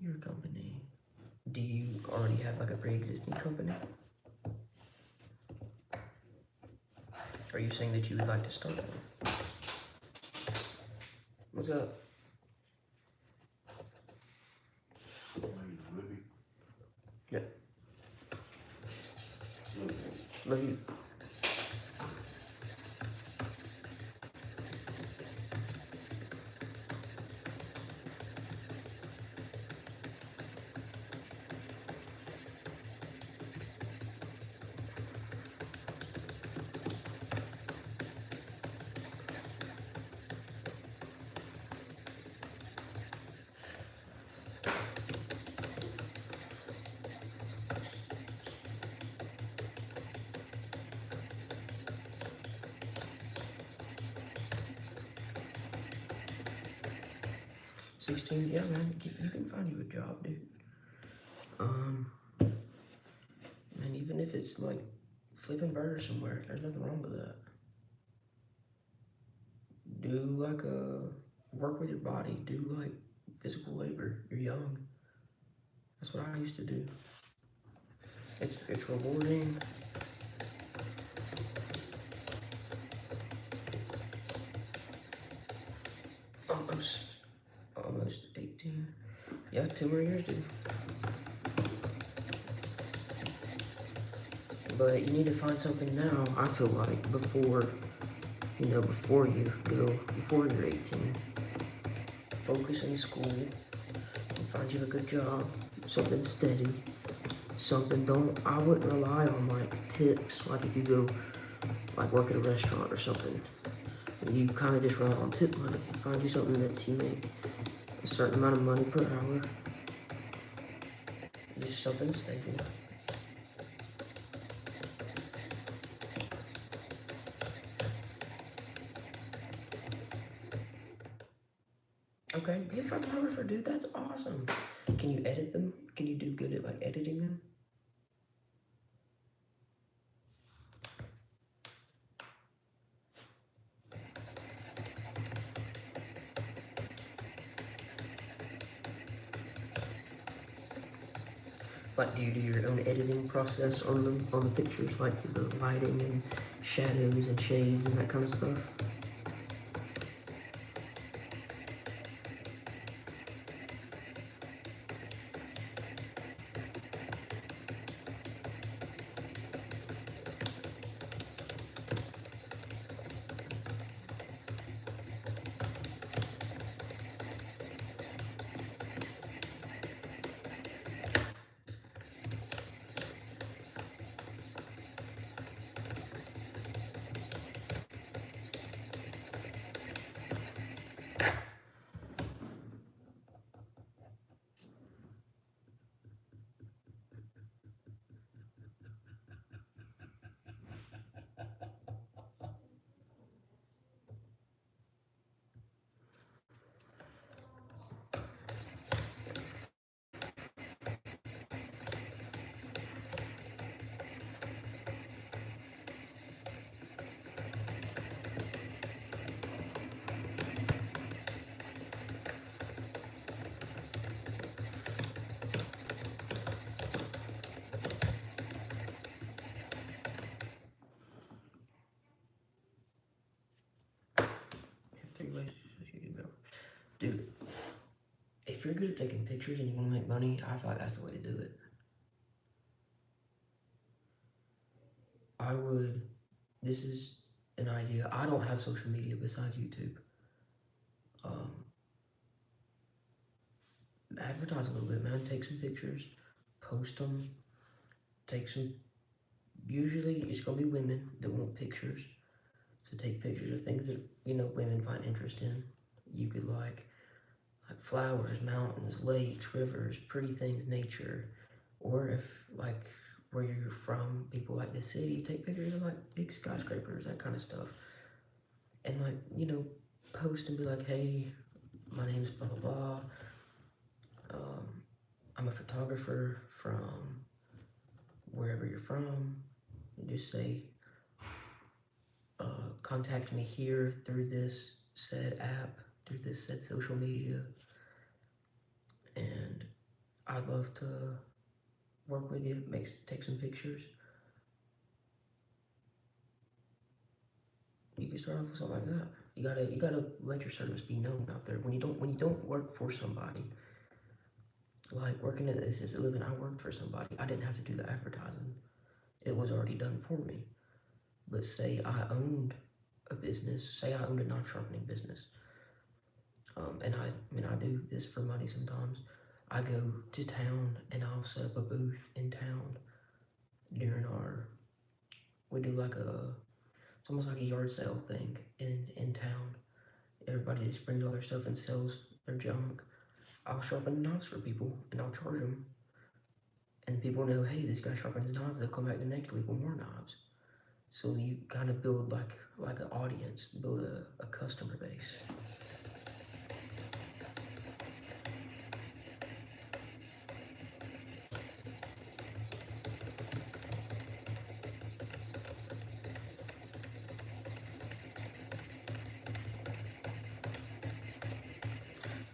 Your company. Do you already have like a pre-existing company? Are you saying that you would like to start one? What's up? Yeah. Love you. $16, yeah, man. You can find you a job, dude. And even if it's like flipping burgers somewhere, there's nothing wrong with that. Do like work with your body. Do like physical labor. You're young. That's what I used to do. It's rewarding. Almost 18. Yeah, 2 more years, dude. But you need to find something now, I feel like, before before you're 18. Focus in school and find you a good job, something steady, I wouldn't rely on like tips, like if you go like work at a restaurant or something. You kind of just rely on tip money. Find you something that you make a certain amount of money per hour. Just something stable. Okay, be a photographer, dude. That's awesome. Can you edit them? Can you do good at like editing them? Like, do you do your own editing process on the pictures, like the lighting and shadows and shades and that kind of stuff? Three ways you can go. Dude, if if you're good at taking pictures and you want to make money, I feel like that's the way to do it. This is an idea. I don't have social media besides YouTube. Advertise a little bit, man. Take some pictures, post them, take some. Usually, it's gonna be women that want pictures, so take pictures of things that women find interest in. You could like flowers, mountains, lakes, rivers, pretty things, nature, or if like where you're from, people like the city, take pictures of like big skyscrapers, that kind of stuff, and post and be like, hey, my name's blah blah blah. I'm a photographer from wherever you're from. And just say, contact me here through this said app, through this said social media, and I'd love to work with you, take some pictures. You can start off with something like that. You gotta let your service be known out there. When you don't work for somebody, like working at this is a living. I worked for somebody. I didn't have to do the advertising. It was already done for me. But say I owned a business, say I owned a knife sharpening business, and I do this for money sometimes. I go to town and I'll set up a booth in town during we do like it's almost like a yard sale thing in town. Everybody just brings all their stuff and sells their junk. I'll sharpen knives for people and I'll charge them. And people know, hey, this guy sharpens knives. They'll come back the next week with more knives. So you kind of build like an audience, build a customer base.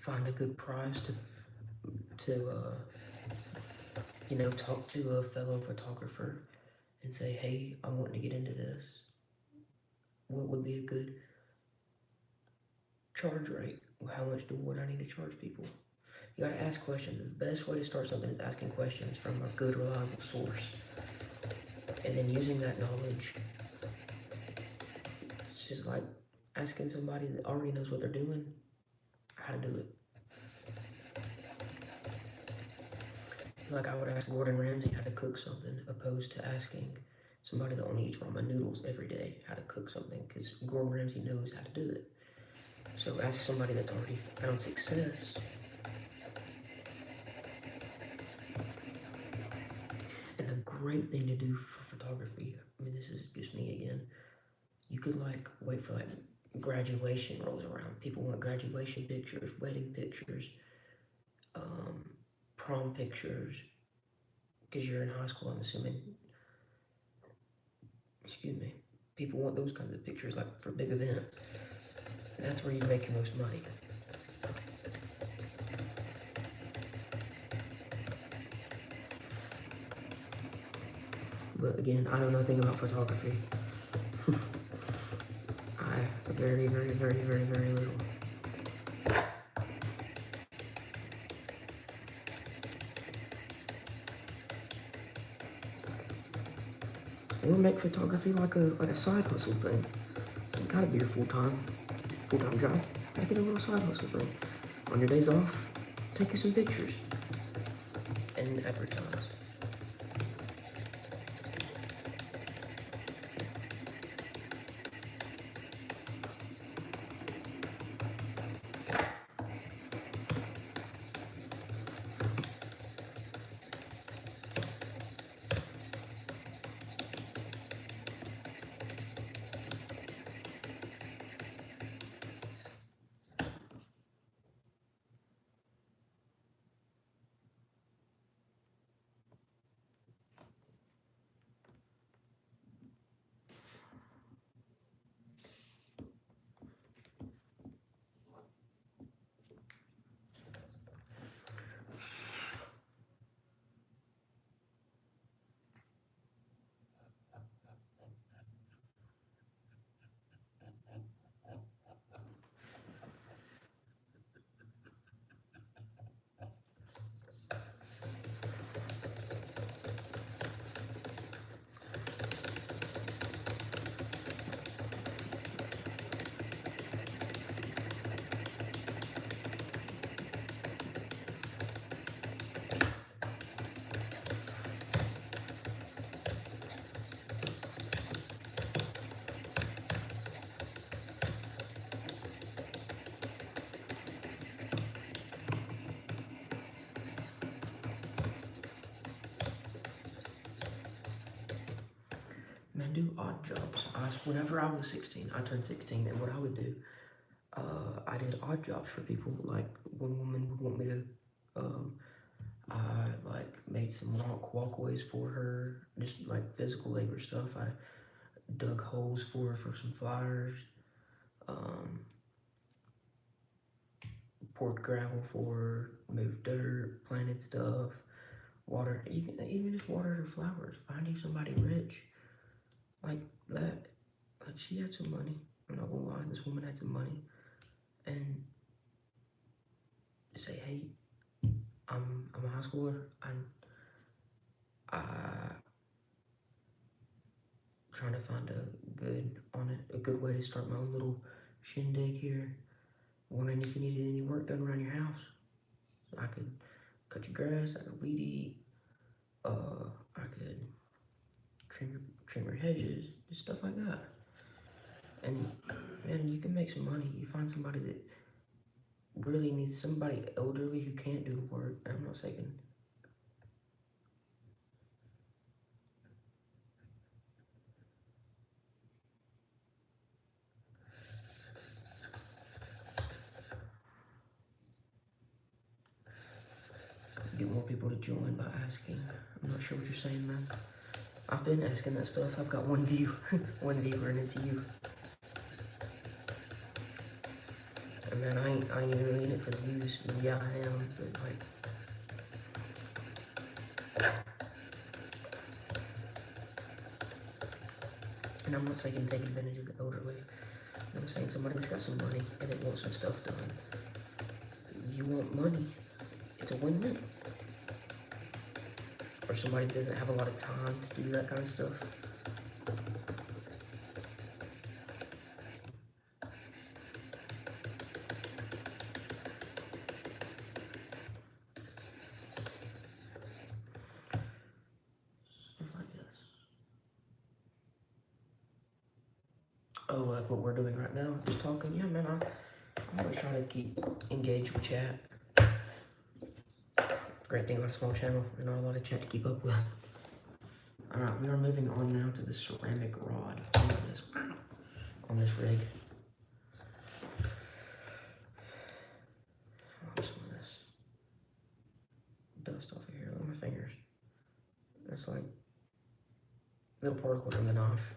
Find a good price to talk to a fellow photographer and say, hey, I'm wanting to get into this. What would be a good charge rate? How much would I need to charge people? You gotta ask questions. The best way to start something is asking questions from a good, reliable source. And then using that knowledge, it's just like asking somebody that already knows what they're doing how to do it. Like I would ask Gordon Ramsay how to cook something, opposed to asking somebody that only eats ramen noodles every day how to cook something, because Gordon Ramsay knows how to do it. So ask somebody that's already found success. And a great thing to do for photography, I mean, this is just me again, you could wait for graduation rolls around. People want graduation pictures, wedding pictures, prom pictures, because you're in high school, I'm assuming. Excuse me. People want those kinds of pictures, for big events. That's where you make your most money. But again, I know nothing about photography. Very, very, very, very, very little. Or make photography like a side hustle thing. It gotta be your full-time job. Make it a little side hustle thing. On your days off, take you some pictures and advertise. odd jobs. Whenever I was 16, I turned 16, and what I would do, I did odd jobs for people. Like, one woman would want me to, I, like, made some walkways for her, just, like, physical labor stuff. I dug holes for her for some flyers, poured gravel for her, moved dirt, planted stuff, water. You can even just water her flowers. Find you somebody rich like that. Like, she had some money. I'm not gonna lie, this woman had some money, and say, hey, I'm a high schooler. I'm trying to find a good way to start my own little shindig here. Wondering if you needed any work done around your house. I could cut your grass, I could weed eat, I could trim your hedges, just stuff like that. And you can make some money. You find somebody that really needs somebody elderly who can't do the work. I'm not saying. Get more people to join by asking. I'm not sure what you're saying, man. I've been asking that stuff. I've got one view, one viewer, and it's you. And man, I ain't really in it for the views. Yeah, I am, but like, and I'm not saying take advantage of the elderly. I'm saying somebody that's got some money and they want some stuff done. You want money. It's a win-win. Or somebody that doesn't have a lot of time to do that kind of stuff. Stuff like this. Oh, like what we're doing right now, just talking. Yeah, man, I'm always trying to keep engaged with chat. Great thing about a small channel, there's not a lot of chat to keep up with. Alright, we are moving on now to the ceramic rod on this rig. Some of this dust off of here. Look at my fingers. It's like little particles in the knife.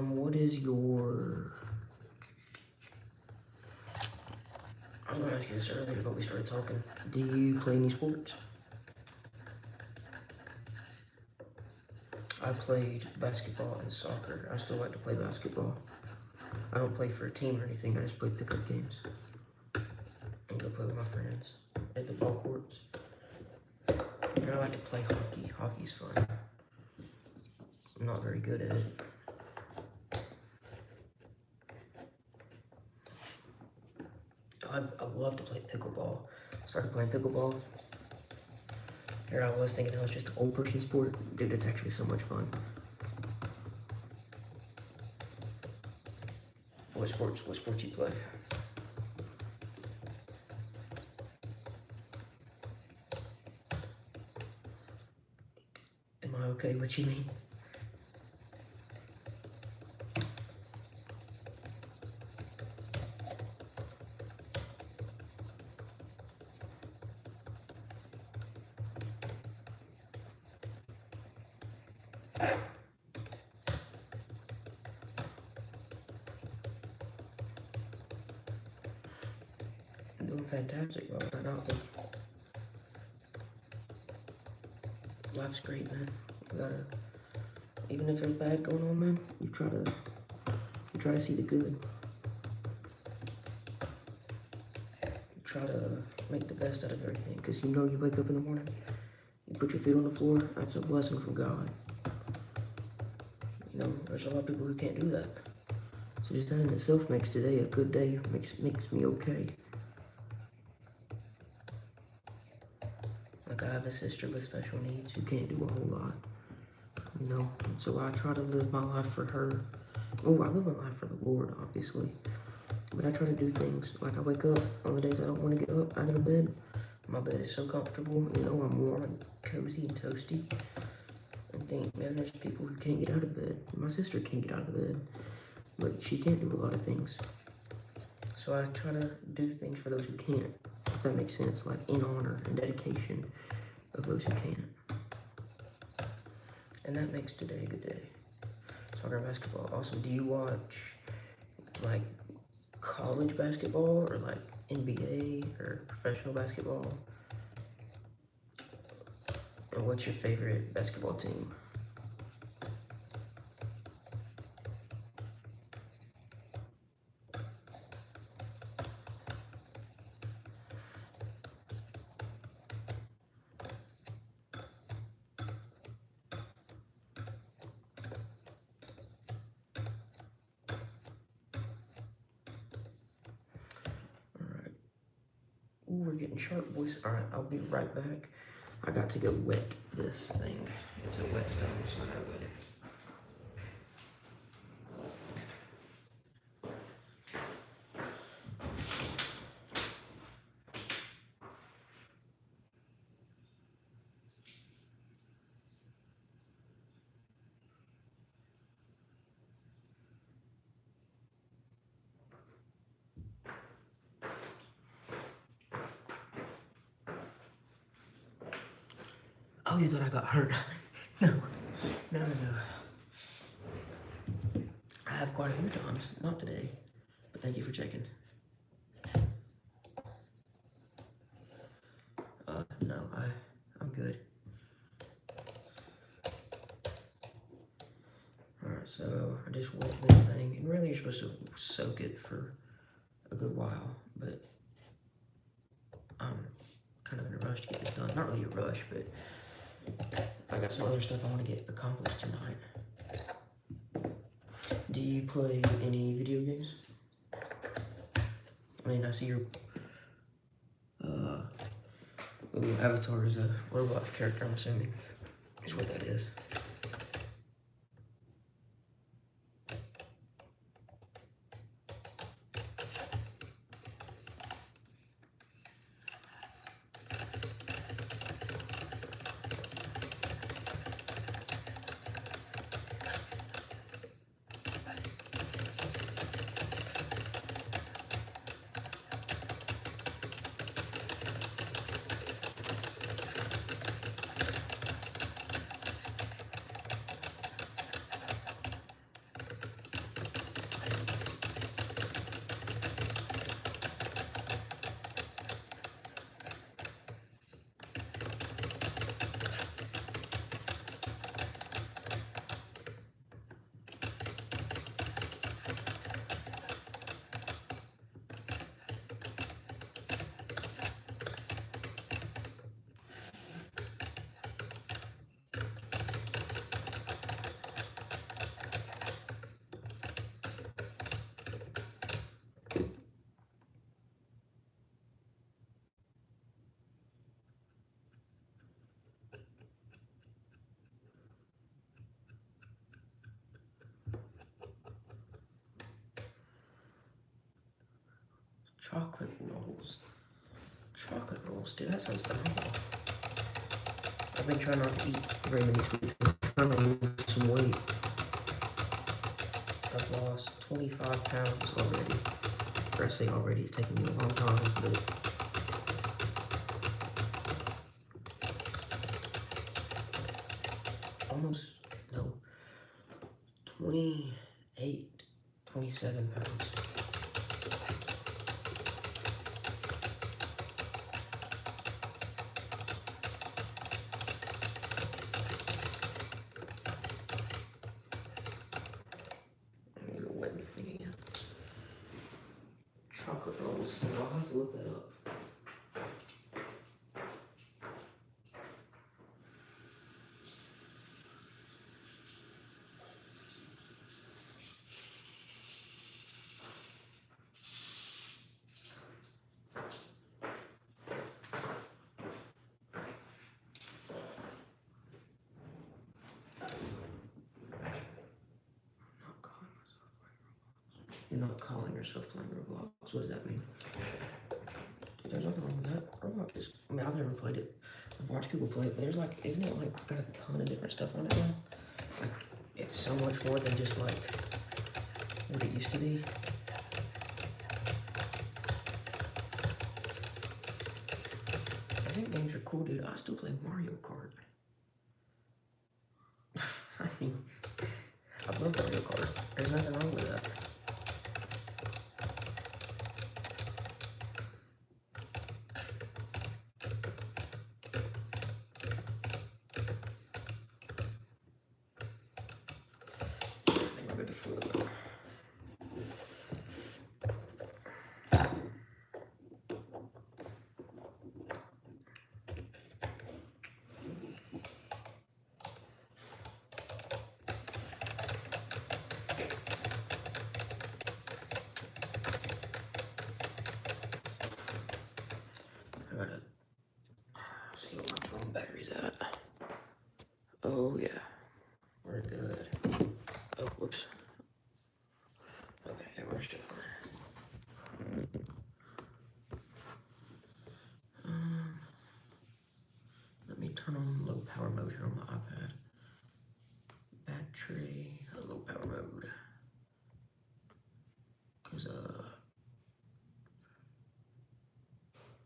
What is your... I was gonna ask you this earlier, but we started talking. Do you play any sports? I played basketball and soccer. I still like to play basketball. I don't play for a team or anything, I just play pickup games. And go play with my friends at the ball courts. And I like to play hockey. Hockey's fun. I'm not very good at it. I love to play pickleball. I started playing pickleball. Here I was thinking it was just an old person sport. Dude, it's actually so much fun. What sports you play? Am I okay? What you mean? I'm doing fantastic, y'all. Right now, life's great, man. We gotta, even if there's bad going on, man, you try to see the good. You try to make the best out of everything, because you know you wake up in the morning, you put your feet on the floor, that's a blessing from God. You know, there's a lot of people who can't do that. So just that in itself makes today a good day, makes me okay. Like I have a sister with special needs who can't do a whole lot. You know, so I try to live my life for her. Oh, I live my life for the Lord, obviously. But I try to do things. Like I wake up on the days I don't want to get up out of the bed. My bed is so comfortable. You know, I'm warm and cozy and toasty. And think, man, there's people who can't get out of bed. My sister can't get out of bed. But she can't do a lot of things. So I try to do things for those who can't. If that makes sense. Like in honor and dedication of those who can't. And that makes today a good day. Soccer and basketball. Also, do you watch like college basketball or like NBA or professional basketball? And what's your favorite basketball team? Ooh, we're getting sharp, boys. Alright, I'll be right back. I got to go wet this thing. It's a whetstone, so I gotta wet it. Oh, you thought I got hurt? No. I have quite a few times. Not today. But thank you for checking. No, I'm good. Alright, so I just wet this thing. And really you're supposed to soak it for a good while. But I'm kind of in a rush to get this done. Not really a rush, but I got some other stuff I want to get accomplished tonight. Do you play any video games? I mean, I see your little avatar is a robot character, I'm assuming. Is what that is. Chocolate rolls. Chocolate rolls, dude, that sounds phenomenal. I've been trying not to eat very many sweets. I'm trying to lose some weight. I've lost 25 pounds already. Or I say already, it's taking me a long time, but almost, no, 28, 27 pounds. I'm gonna wet this thing again. Chocolate rolls. I'll have to look that up. You're not calling yourself playing Roblox. What does that mean? Dude, there's nothing wrong with that. Roblox is, I mean, I've never played it. I've watched people play it, but there's like, isn't it like got a ton of different stuff on it now? Like, it's so much more than just like what it used to be. I think games are cool, dude. I still play Mario Kart. I mean, I love Mario Kart. There's nothing wrong with that. I gotta see what my phone battery's at. Oh yeah, we're good. Oh, whoops. Okay, yeah, we're still fine. Let me turn on low power mode here on my iPad. Battery, low power mode. Cause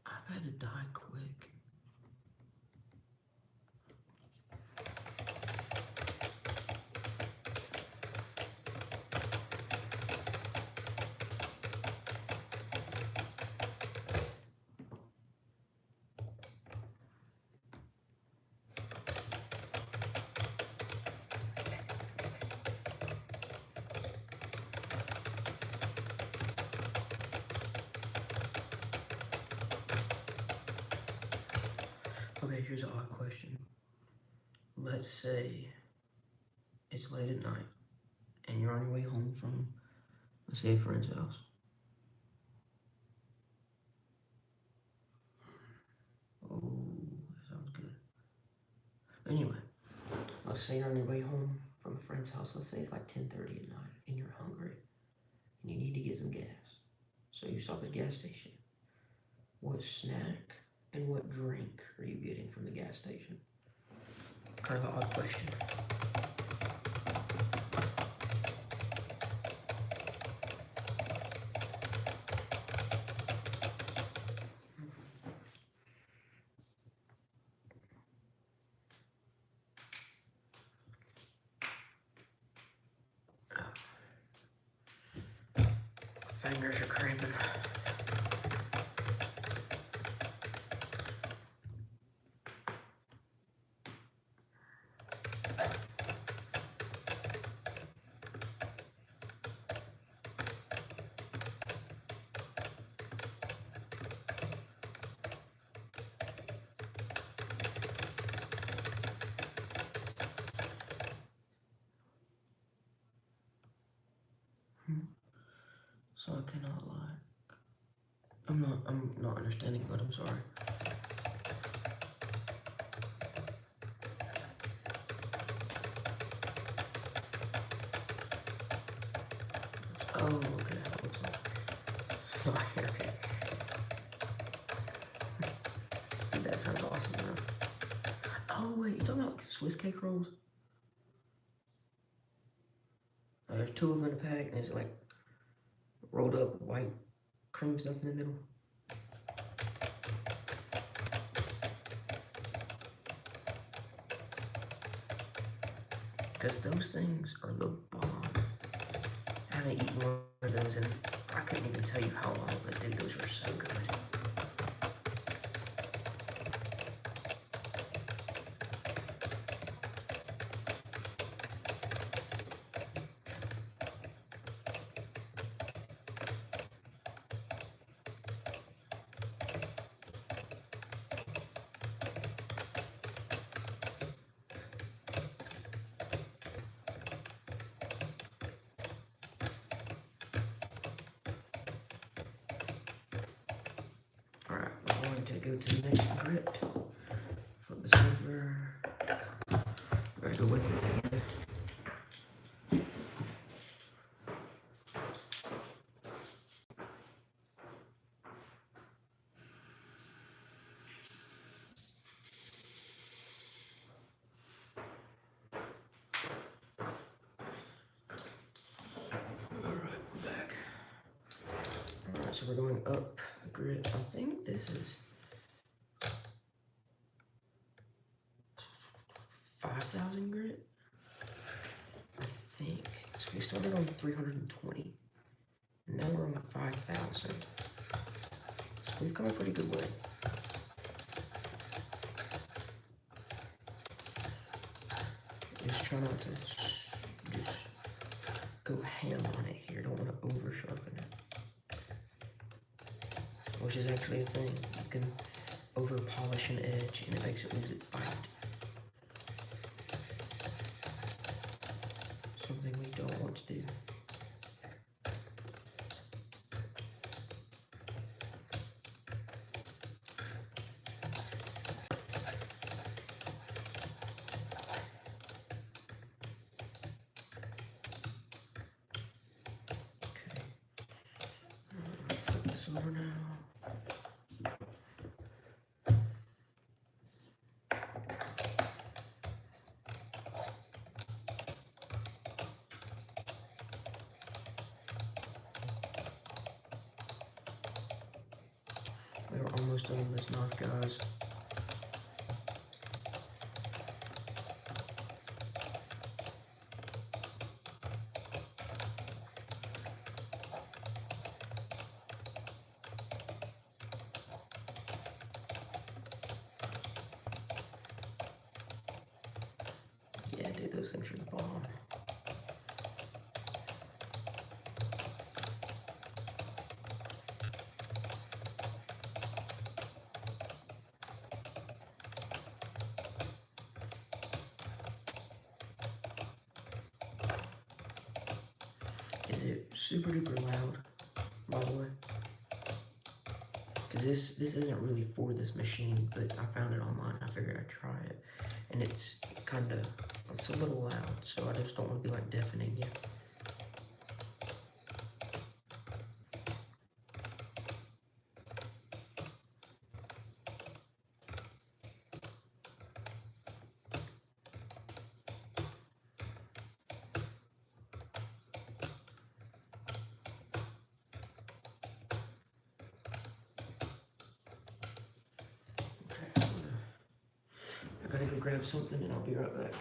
iPads die quick. Okay, here's an odd question. Let's say it's late at night and you're on your way home from, let's say, a friend's house. Oh, that sounds good. Anyway, let's say you're on your way home from a friend's house. Let's say it's like 10:30 at night and you're hungry and you need to get some gas. So you stop at a gas station. What snack and what drink are you getting from the gas station? Kind of an odd question. Fingers are cramping. So I cannot lie. I'm not understanding, but I'm sorry. Oh, okay, that looks like. Sorry, okay. Dude, that sounds awesome, man. Oh, wait, you talking about like Swiss cake rolls? There's 2 of them in a pack, and it's like rolled up white cream stuff in the middle. Because those things are the bomb. trying to eat one of those, and I couldn't even tell you how long, but dude, those were so good. Alright, we're going to go to the next grit. Flip this over. We're going to go with this again. Alright, we're back. Alright, so we're going up a grit. I think this is 5,000 grit. I think. So we started on 320. And now we're on 5,000. So we've come a pretty good way. Just try not to just go ham on it here. Don't want to over sharpen it. Which is actually a thing. You can over polish an edge and it makes it lose its bite. Something we don't want to do. Over now. We're almost done with this knife, guys. Yeah, dude, those things are the bomb. Is it super duper loud, by the way? Because this isn't really for this machine, but I found it online. I figured I'd try it. And it's kind of, it's a little loud, so I just don't want to be like deafening you. I gotta go grab something and I'll be right back.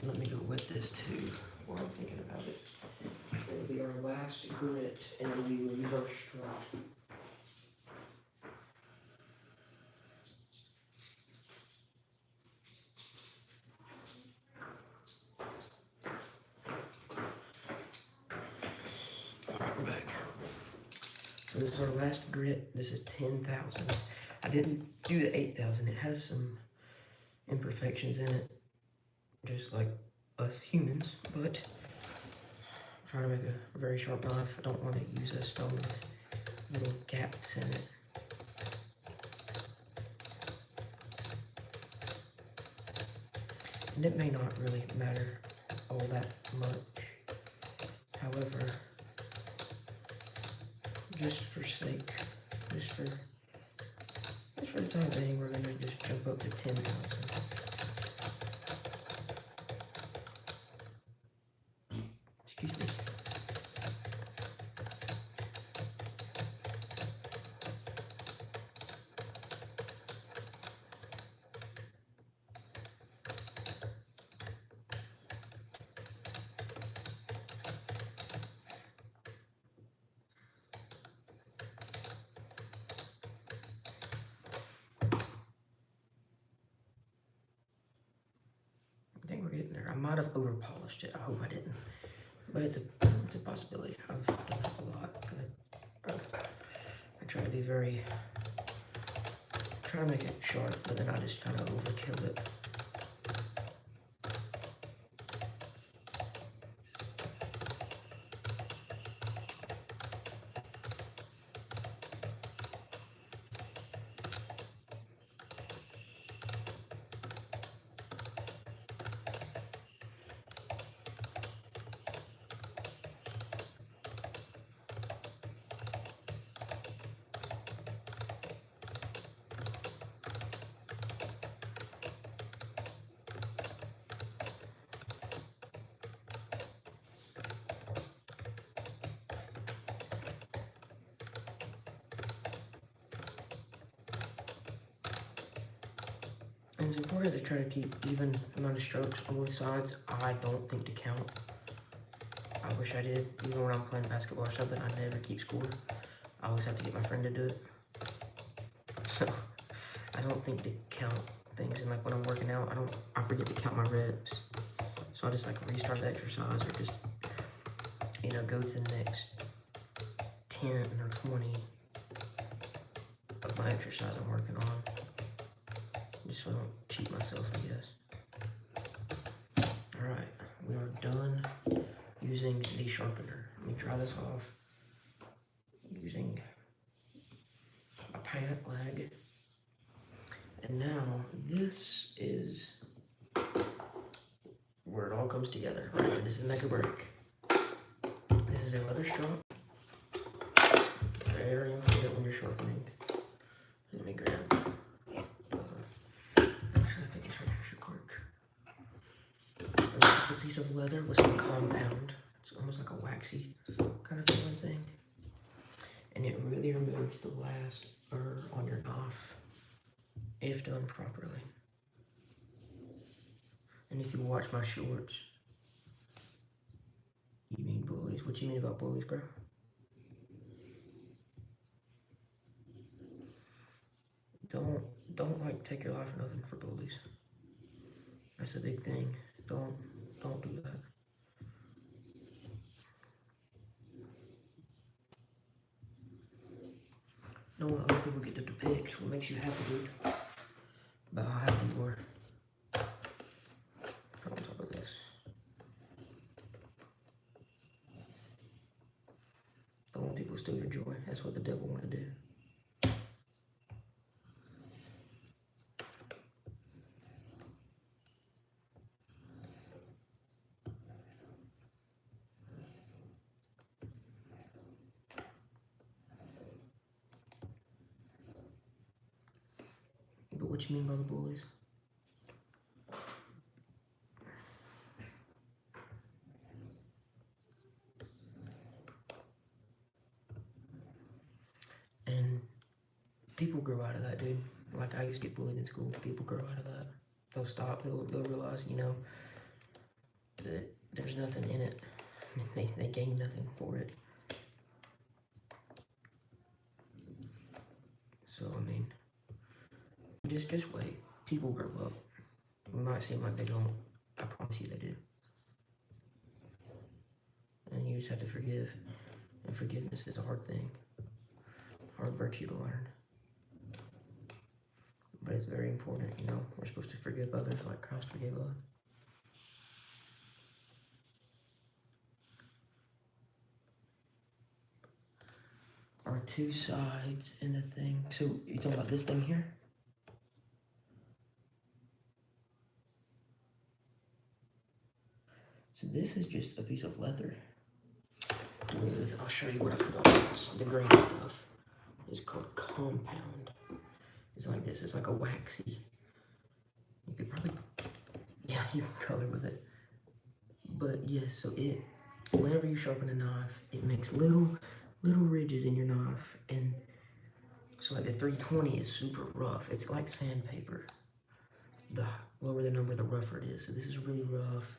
Let me go wet this too while I'm thinking about it. It'll be our last grit, and then we will use our straw. Alright, we're back. So this is our last grit. This is 10,000. I didn't do the 8,000. It has some imperfections in it, just like us humans, but I'm trying to make a very sharp knife. I don't want to use a stone with little gaps in it. And it may not really matter all that much However, just for the time being, we're gonna just jump up to 10,000. Excuse me. I think we're getting there. I might have over polished it. I hope I didn't, but it's a possibility. I've done it a lot. I try to be try to make it sharp, but then I just kind of overkill it. And it's important to try to keep even amount of strokes on both sides. I don't think to count. I wish I did. Even when I'm playing basketball or something, I never keep score. I always have to get my friend to do it. So I don't think to count things. And like when I'm working out, I forget to count my reps. So I just like restart the exercise or just, you know, go to the next 10 or 20 of my exercise I'm working on. Just so I don't cheat myself, I guess. Alright, we are done using the sharpener. Let me dry this off using a pant leg. And now this is where it all comes together. Right, this is make or break. This is a leather strap. Very important when you're sharpening. Let me grab. Actually, I think this right here should work. And this is a piece of leather with some compound. It's almost like a waxy kind of feeling thing. And it really removes the last burr on your knife if done properly. And if you watch my shorts, you mean bullies. What you mean about bullies, bro? Don't like take your life for nothing for bullies. That's a big thing. Don't do that. Don't let other people get to depict what makes you happy, dude. About how happy you are. On top of this. Don't want people to steal your joy. That's what the devil wanted to do. But what you mean by the bullies? And people grow out of that, dude. Like I used to get bullied in school. People grow out of that. They'll stop. They'll realize, you know, that there's nothing in it. I mean, they gain nothing for it. So I mean, just wait. People grow up. It might seem like they don't. I promise you they do. And you just have to forgive. And forgiveness is a hard thing. Hard virtue to learn. But it's very important, you know. We're supposed to forgive others like Christ forgave us. Are two sides in the thing. So you talking about this thing here? So this is just a piece of leather. smooth. I'll show you what I put on. It's the green stuff. It's called Compound. It's like this. It's like a waxy. You could probably, yeah, you can color with it. But yes, so whenever you sharpen a knife, it makes little ridges in your knife. And so like the 320 is super rough. It's like sandpaper. The lower the number, the rougher it is. So this is really rough,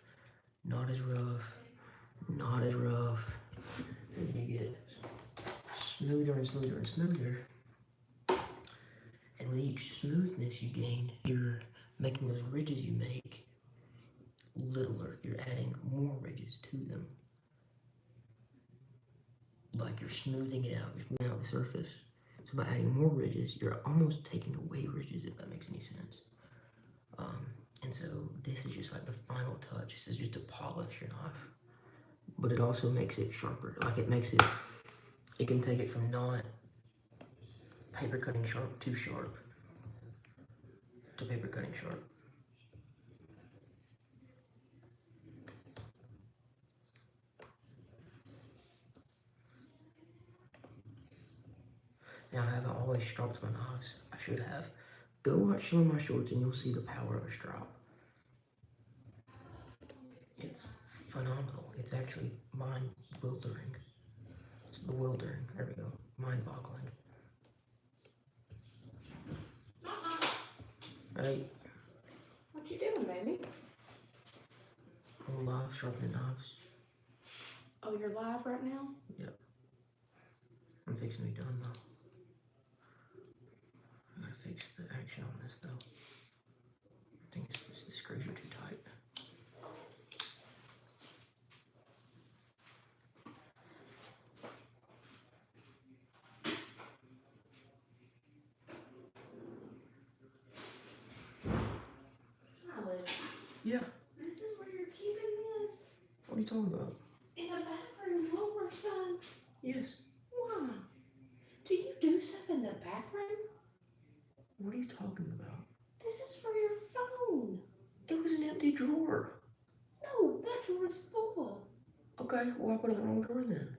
not as rough, not as rough. And you get smoother and smoother and smoother. And with each smoothness you gain, you're making those ridges you make littler. You're adding more ridges to them. Like you're smoothing it out. You're smoothing out the surface. So by adding more ridges, you're almost taking away ridges, if that makes any sense. And so this is just like the final touch. This is just to polish your knife. But it also makes it sharper. Like it can take it from not paper cutting sharp to paper cutting sharp. Now I haven't always stropped my knives. I should have. Go watch some of my shorts and you'll see the power of a strop. It's phenomenal. It's actually mind-wildering. It's bewildering. There we go. Mind-boggling. Hey. What you doing, baby? I'm live sharpening knives. Oh, you're live right now? Yep. I'm fixing to be done though. I gotta fix the action on this though. I think the screws are too tight. Silas. Yeah. This is where you're keeping this? What are you talking about? In a bathroom drawer, son. Yes. Why? Do you do stuff in the bathroom? What are you talking about? This is for your phone. It was an empty drawer. No, that drawer's full. Okay, well I put it in the wrong drawer then.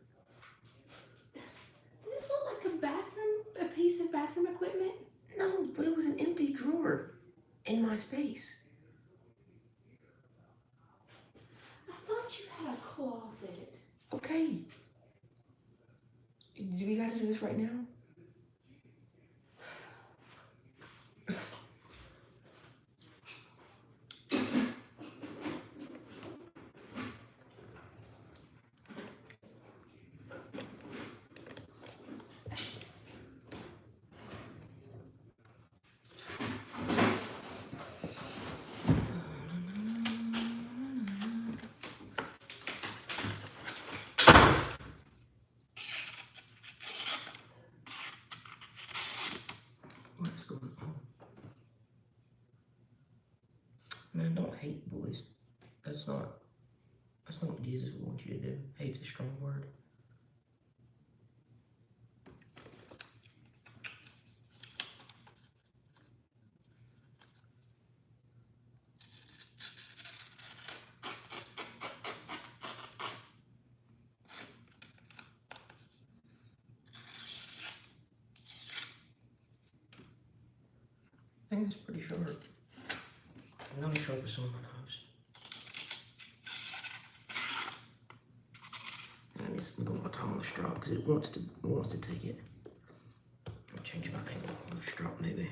Does this look like a piece of bathroom equipment? No, but it was an empty drawer in my space. I thought you had a closet. Okay. Do we gotta do this right now? What's going on? Man, don't hate, boys. That's not what Jesus would want you to do. Hate's a strong word. I think it's pretty short. I'm gonna sharpen some of my knives. And it's a little more time on the strap because it wants to take it. I'll change my angle on the strap maybe.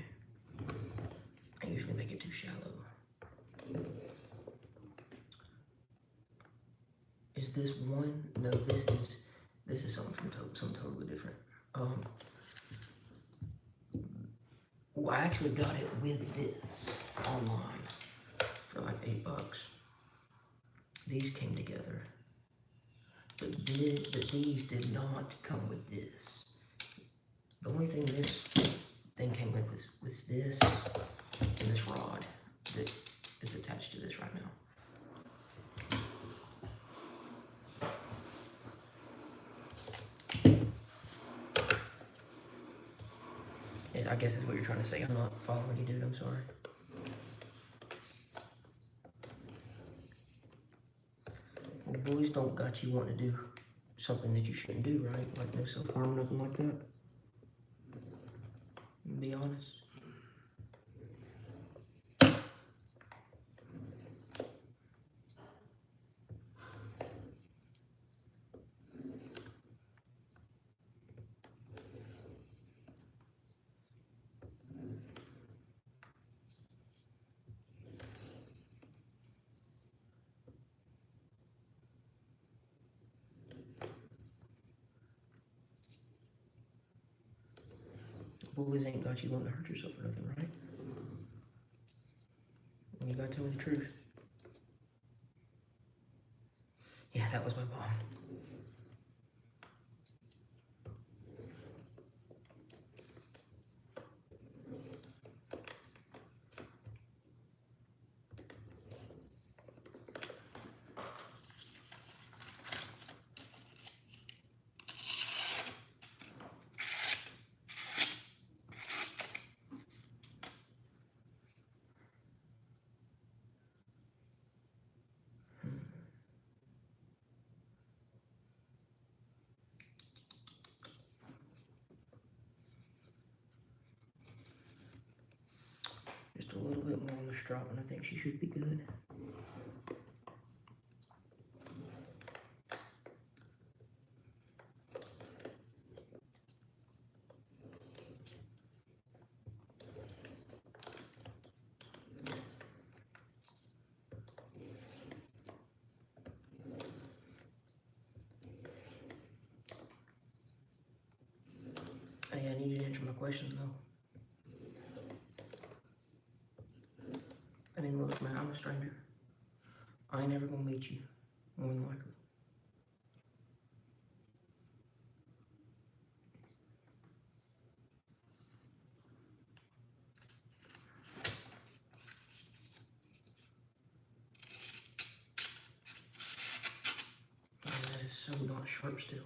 I usually make it too shallow. Is this one? No, this is something from something totally different. Well, I actually got it with this online for like $8. These came together, but these did not come with this. The only thing this thing came with was this and this rod that is attached to this right now. I guess is what you're trying to say. I'm not following you, dude. I'm sorry. The boys don't got you wanting to do something that you shouldn't do, right? Like no self-harm, nothing like that. Be honest. Bullies ain't got you wanting to hurt yourself or nothing, right? You gotta tell me the truth. Yeah, that was my bond. Just a little bit more on the strap, and I think she should be good. Hey, I need you to answer my question, though. I mean, look, man, I'm a stranger. I ain't never gonna meet you, more than likely. Man, that is so not sharp still.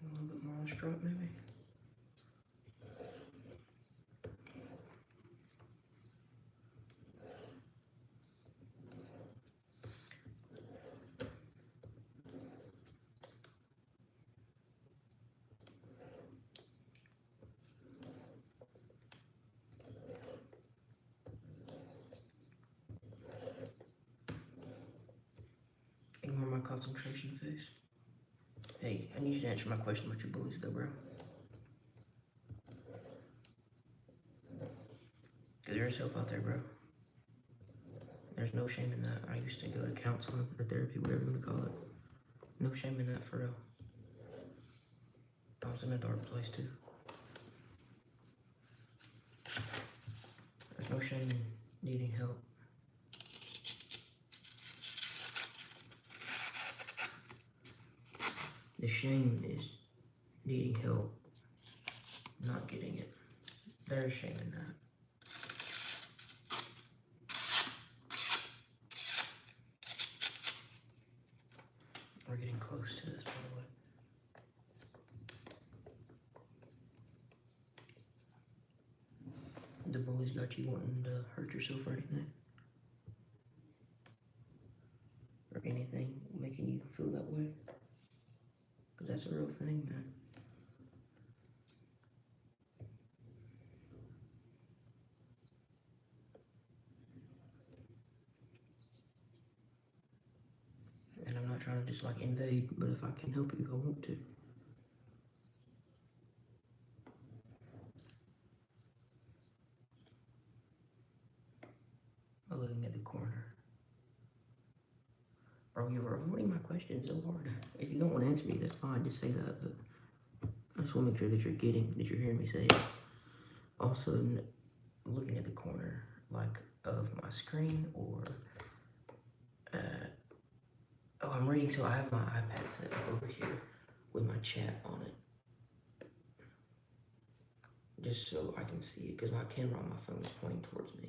A little bit more on the strap, maybe. Ignore my concentration face. Hey, I need you to answer my question about your bullies, though, bro. Because there is help out there, bro. There's no shame in that. I used to go to counseling or therapy, whatever you want to call it. No shame in that, for real. I was in a dark place, too. There's no shame in needing help. The shame is needing help, not getting it. There's shame in that. We're getting close to this, by the way. The bullies got you wanting to hurt yourself or anything? Or anything making you feel that way? Because that's a real thing, man. And I'm not trying to just like invade, but if I can help you, I want to. I'm looking at the corner. Bro, you were avoiding my question so hard. If you don't want to answer me, that's fine, just say that, but I just want to make sure that you're hearing me say it. Also, looking at the corner, like, of my screen, or, oh, I'm reading, so I have my iPad set up over here with my chat on it. Just so I can see it, because my camera on my phone is pointing towards me.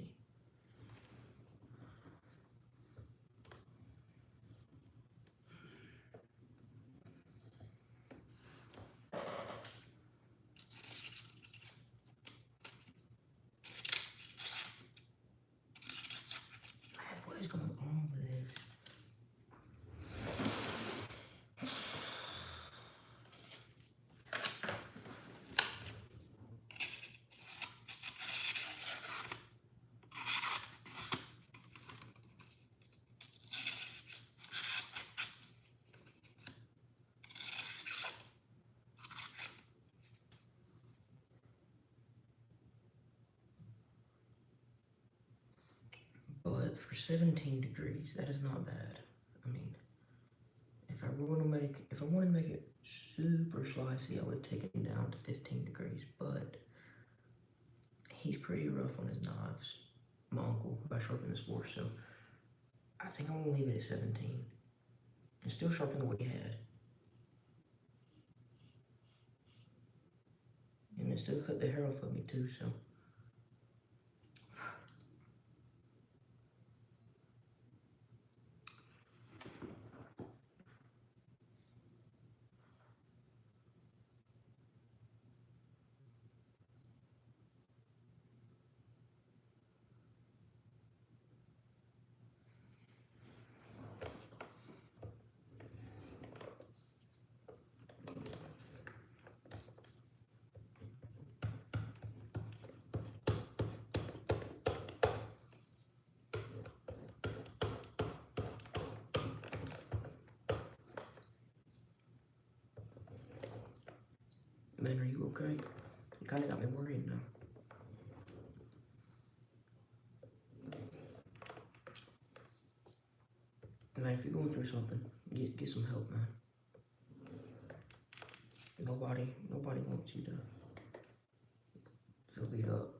But for 17 degrees, that is not bad. I mean, if I wanted to make it super slicey, I would have taken it down to 15 degrees, but he's pretty rough on his knives, my uncle, by sharpening this board, so I think I'm gonna leave it at 17 and still sharpen what he had. And it still cut the hair off of me too, so. Man, are you okay? You kinda got me worried now. Man, if you're going through something, get some help, man. Nobody wants you to feel beat up.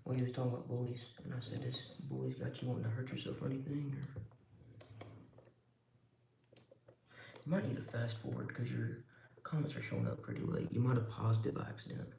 Well, he was talking about bullies, and I said, this bullies got you wanting to hurt yourself or anything, or you might need to fast forward because your comments are showing up pretty late. You might have paused it by accident.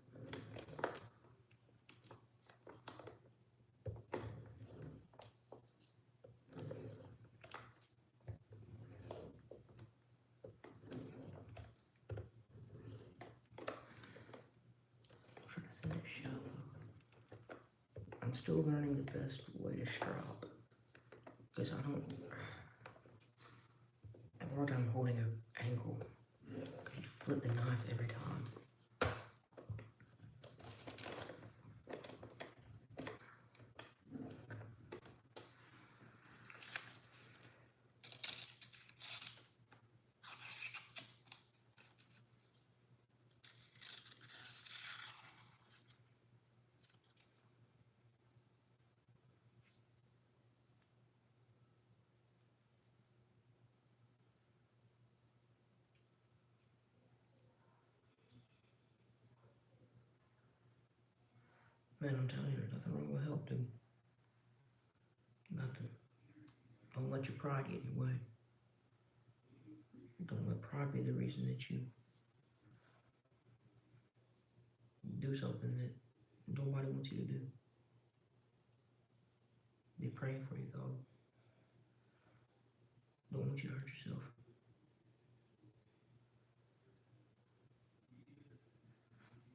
I'm still learning the best way to strop because I don't have a hard time holding an angle because you flip the knife every time. Man, I'm telling you, there's nothing wrong with help, dude. Nothing. Don't let your pride get in your way. Don't let pride be the reason that you do something that nobody wants you to do. Be praying for you, dog. Don't want you to hurt yourself.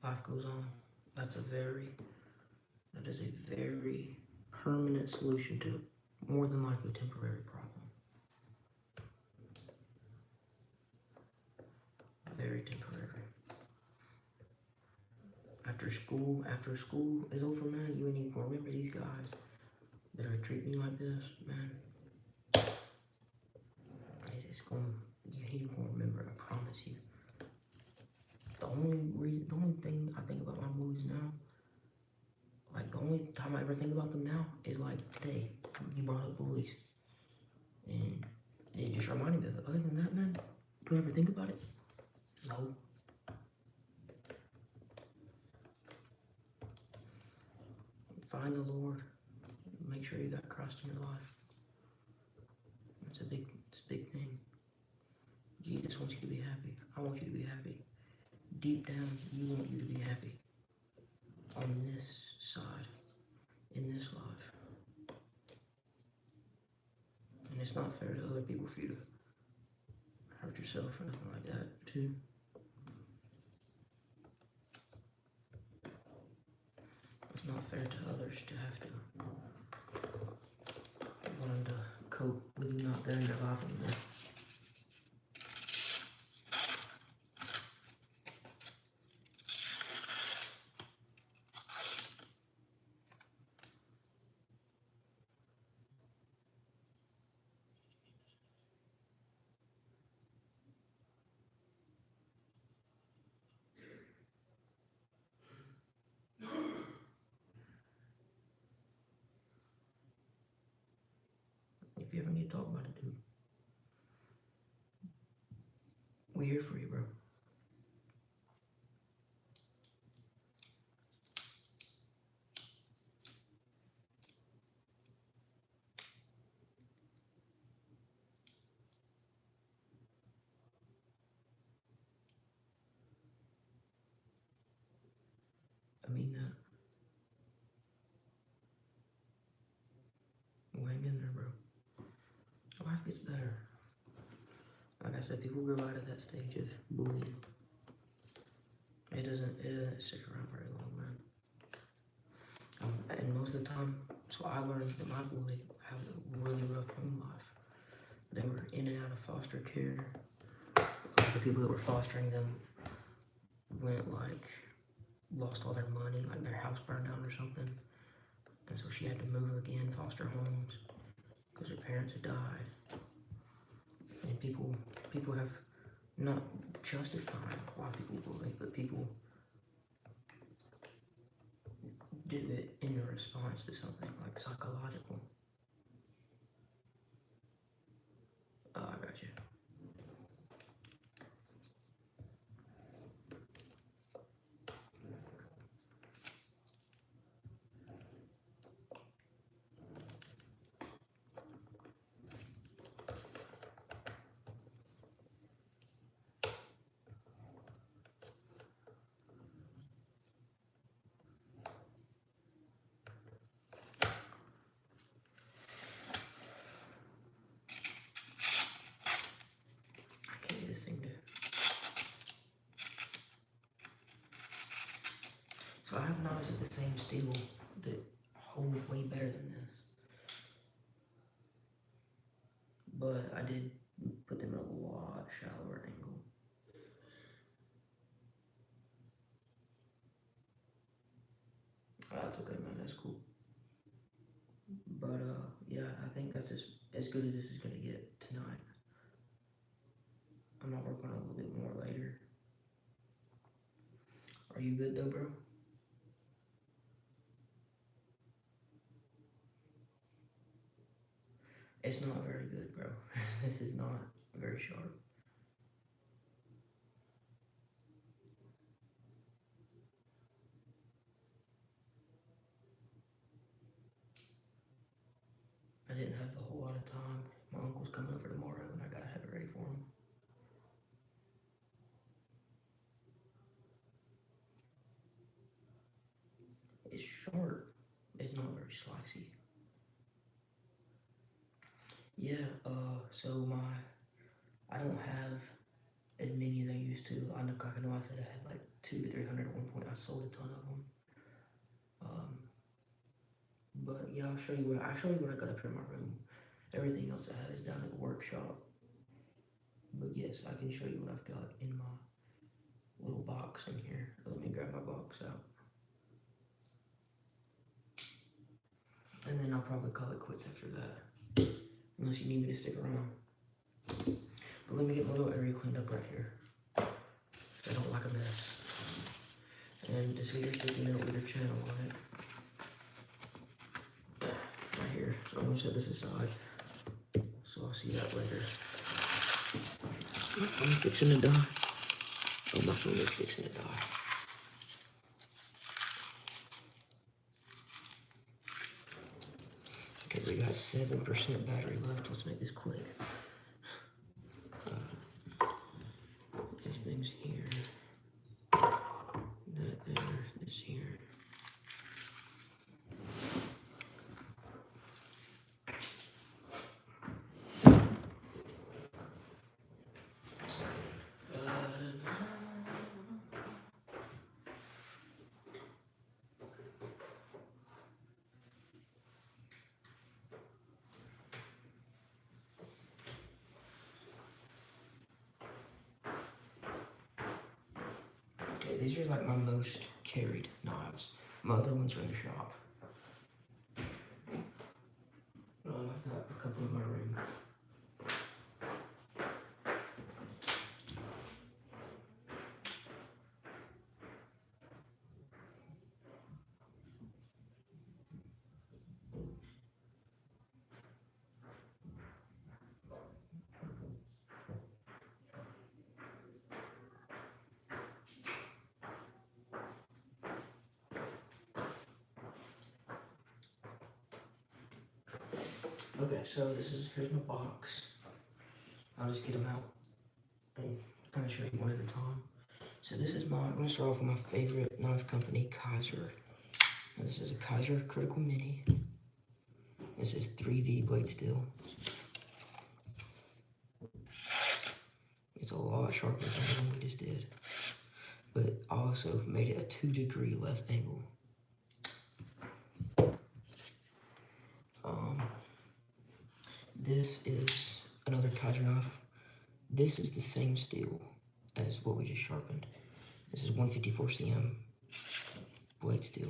Life goes on. That is a very permanent solution to more than likely temporary problem. Very temporary. After school is over, man, you ain't even gonna remember these guys that are treating you like this, man. You ain't gonna remember, I promise you. The only thing I think about my bullies now, like the only time I ever think about them now is like today, you brought up bullies. And it just reminded me of it. Other than that, man, do I ever think about it? No. Find the Lord. Make sure you got Christ in your life. It's a big thing. Jesus wants you to be happy. I want you to be happy. Deep down, you want you to be happy. On this side, in this life. And it's not fair to other people for you to hurt yourself or nothing like that, too. It's not fair to others to have to learn to cope with you not there in their life anymore. you ever need to talk about it, dude, we're here for you, bro. I mean that. We'll hang in there, bro. Life gets better. Like I said, people grow out of that stage of bullying. It doesn't stick around very long, man. And most of the time, so I learned that my bully had a really rough home life. They were in and out of foster care. The people that were fostering them went like, lost all their money, like their house burned down or something. And so she had to move again, foster homes, because her parents had died. And people have not justified why people bully, but people do it in response to something like psychological. Oh, I got you. I can't get this thing to. So I have knives of the same steel that hold way better than this. But I did put them in a lot shallower angle. Oh, that's okay, man. That's cool. But yeah, I think that's as good as this is gonna get tonight. I might work on it a little bit more later. Are you good though, bro? It's not very good, bro. This is not very sharp. I didn't have a whole lot of time. My uncle's coming over tomorrow and I gotta have it ready for him. It's sharp. It's not very slicey. Yeah, so I don't have as many as I used to. I know I said I had like 200 to 300 at one point. I sold a ton of them. But yeah, I'll show you what I got up here in my room. Everything else I have is down at the workshop. But yes, I can show you what I've got in my little box in here. Let me grab my box out. And then I'll probably call it quits after that. Unless you need me to stick around. But let me get my little area cleaned up right here. I don't like a mess. And to see your sticky note with your channel on it. Right here. So I'm gonna set this aside. So I'll see that later. I'm fixing to die. Oh, my phone is fixing to die. Okay, we got 7% battery left. Let's make this quick. This thing's here. That there. This here. Okay, these are like my most carried knives. My other ones are in the shop. I've got a couple in my room. Okay, so here's my box. I'll just get them out and kind of show you one at a time. So I'm gonna start off with my favorite knife company, Kaiser. Now, this is a Kaiser Critical Mini. This is 3V blade steel. It's a lot sharper than the one we just did, but it also made it a 2-degree less angle. This is another Kaiser knife. This is the same steel as what we just sharpened. This is 154 cm blade steel.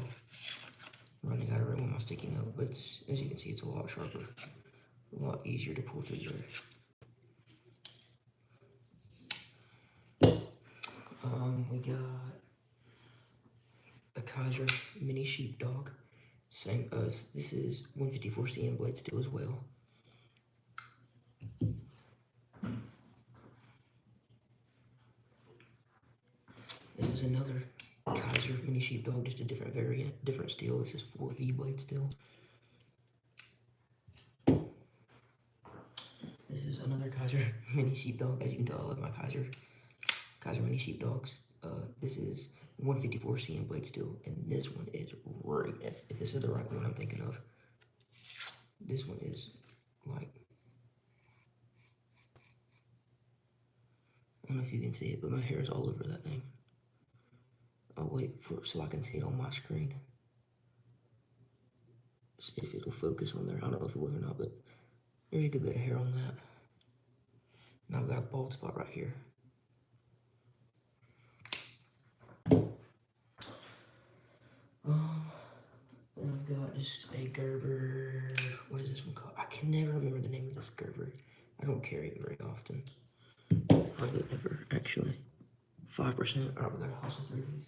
I'm running out of room on my sticky note, but as you can see, it's a lot sharper, a lot easier to pull through there. We got a Kaiser Mini Sheepdog. Same as this is 154 cm blade steel as well. This is another Kaiser Mini Sheepdog, just a different variant, different steel. This is 4V blade steel. This is another Kaiser Mini Sheepdog. As you can tell, I love my Kaiser Mini Sheepdogs. This is 154 cm blade steel, and this one is right. If this is the right one I'm thinking of, this one is like, I don't know if you can see it, but my hair is all over that thing. I'll wait so I can see it on my screen. See if it'll focus on there. I don't know if it will or not, but there's a good bit of hair on that. Now I've got a bald spot right here. Then I've got just a Gerber. What is this one called? I can never remember the name of this Gerber. I don't carry it very often. Hardly ever, actually. 5%. Alright, we got a House of 3Ds.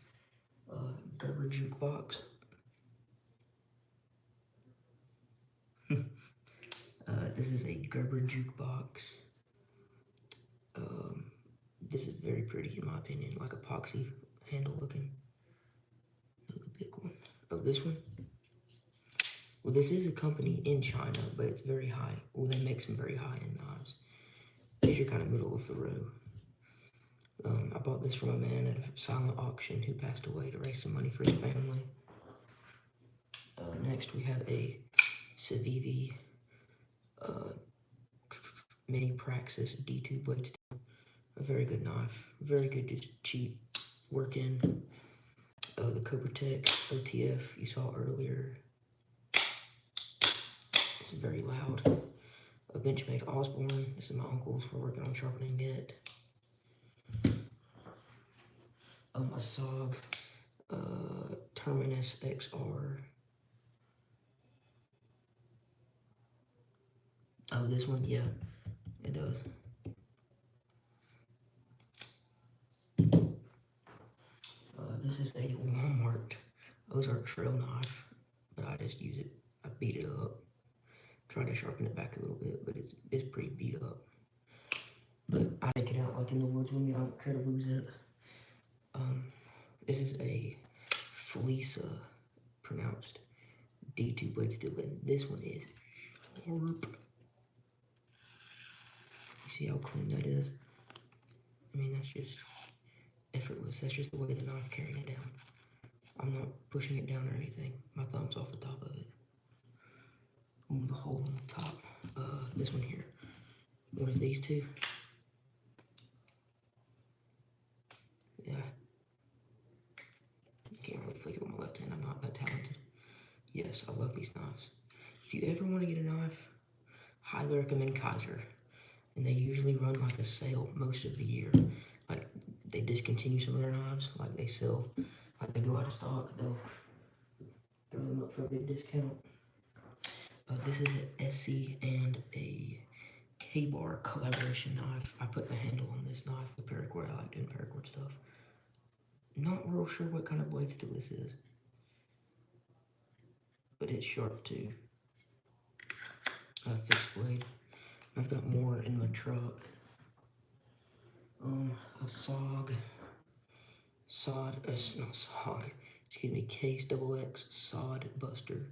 Gerber jukebox. This is a Gerber jukebox. This is very pretty in my opinion, like epoxy handle looking. Another big one. Oh, this one? Well, this is a company in China, but it's very high. Well, they make some very high-end knives. These are kind of middle of the road. I bought this from a man at a silent auction who passed away to raise some money for his family. Next, we have a Civivi Mini Praxis D2 blade steel. A very good knife. Very good, just cheap work in. The Cobra Tech OTF you saw earlier. It's very loud. A Benchmade Osborne. This is my uncle's. We're working on sharpening it. A SOG Terminus XR. Oh, this one, yeah, it does. This is a Walmart Ozark Trail knife, but I just use it. I beat it up. Try to sharpen it back a little bit, but it's pretty beat up. But I take it out like in the woods with me. I don't care to lose it. This is a Felisa, pronounced D2 blade steel, and this one is sharp. You see how clean that is? I mean, that's just effortless. That's just the way the knife carrying it down. I'm not pushing it down or anything. My thumb's off the top of it. With a hole on the top. This one here. One of these two. Yeah. Can't really flick it with my left hand. I'm not that talented. Yes, I love these knives. If you ever want to get a knife, highly recommend Kaiser. And they usually run like a sale most of the year. Like, they discontinue some of their knives. Like, they sell, like, they go out of stock. They'll throw them up for a big discount. This is an SC and a K-Bar collaboration knife. I put the handle on this knife with paracord. I like doing paracord stuff. Not real sure what kind of blade steel this is, but it's sharp too. A fixed blade. I've got more in my truck. A SOG, not SOG, excuse me, Case XX Sod Buster.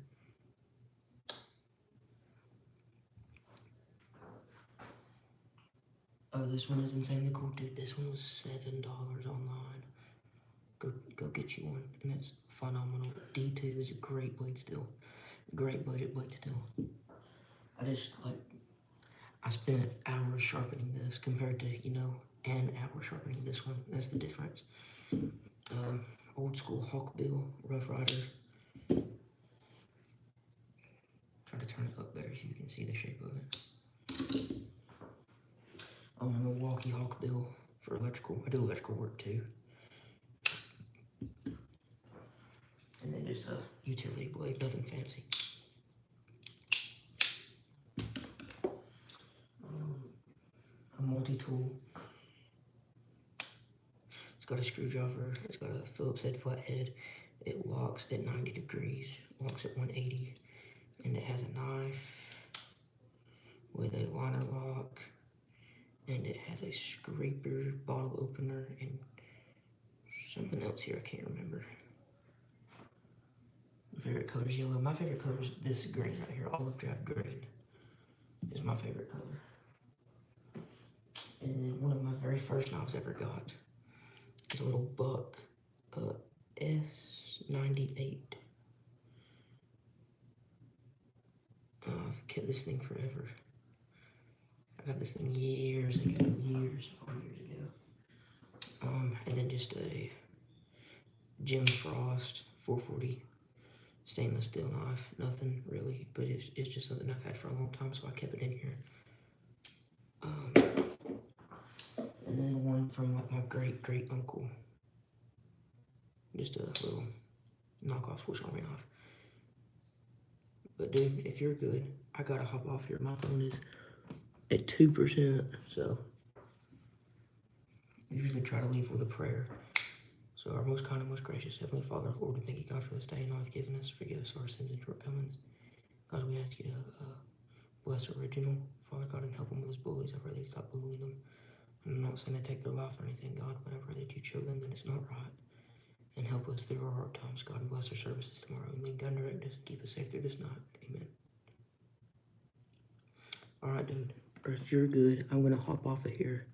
Oh, this one is insanely cool, dude. This one was $7 online. Go get you one, and it's phenomenal. D2 is a great blade steel, great budget blade steel. I spent hours sharpening this compared to an hour sharpening this one. That's the difference. Old school Hawkbill Rough Rider. Try to turn it up better so you can see the shape of it. Milwaukee Hawkbill for electrical. I do electrical work too. And then just a utility blade, nothing fancy. A multi-tool. It's got a screwdriver. It's got a Phillips head flathead. It locks at 90 degrees, locks at 180. And it has a knife with a liner lock. And it has a scraper, bottle opener, and something else here I can't remember. My favorite color is yellow. My favorite color is this green right here. Olive drab green is my favorite color. And then one of my very first knives I ever got is a little Buck S98. I've kept this thing forever. I got this thing years ago. And then just a Jim Frost 440 stainless steel knife. Nothing really, but it's just something I've had for a long time, so I kept it in here. And then one from like my great uncle. Just a little knockoff Swiss Army knife. But dude, if you're good, I gotta hop off here. My phone is at 2%, so I usually try to leave with a prayer. So our most kind and most gracious Heavenly Father, Lord, we thank you, God, for this day and all you've given us. Forgive us our sins and shortcomings. God, we ask you to bless Original, Father God, and help him with his bullies. I pray that you stop bullying them. I'm not saying to take their life or anything, God, but I pray that you show them that it's not right. And help us through our hard times, God, and bless our services tomorrow. And lead, God, and direct us and keep us safe through this night. Amen. All right, dude. Or if you're good, I'm going to hop off of here.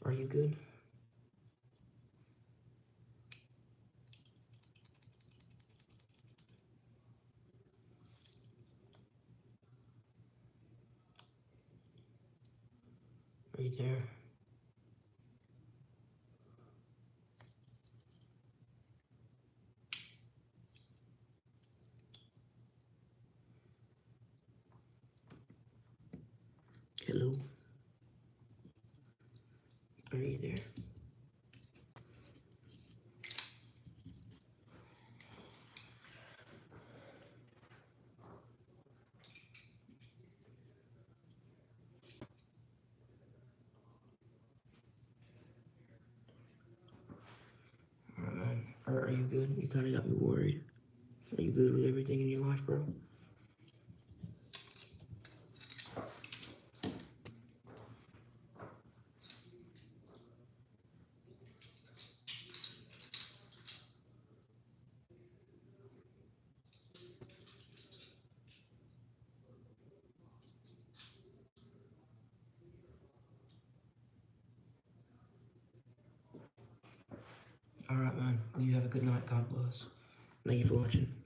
Are you good? Are you there? Hello? Are you there? Alright, man. Are you good? You kind of got me worried. Are you good with everything in your life, bro? Alright, man. Well, you have a good night. God bless. Thank you for watching.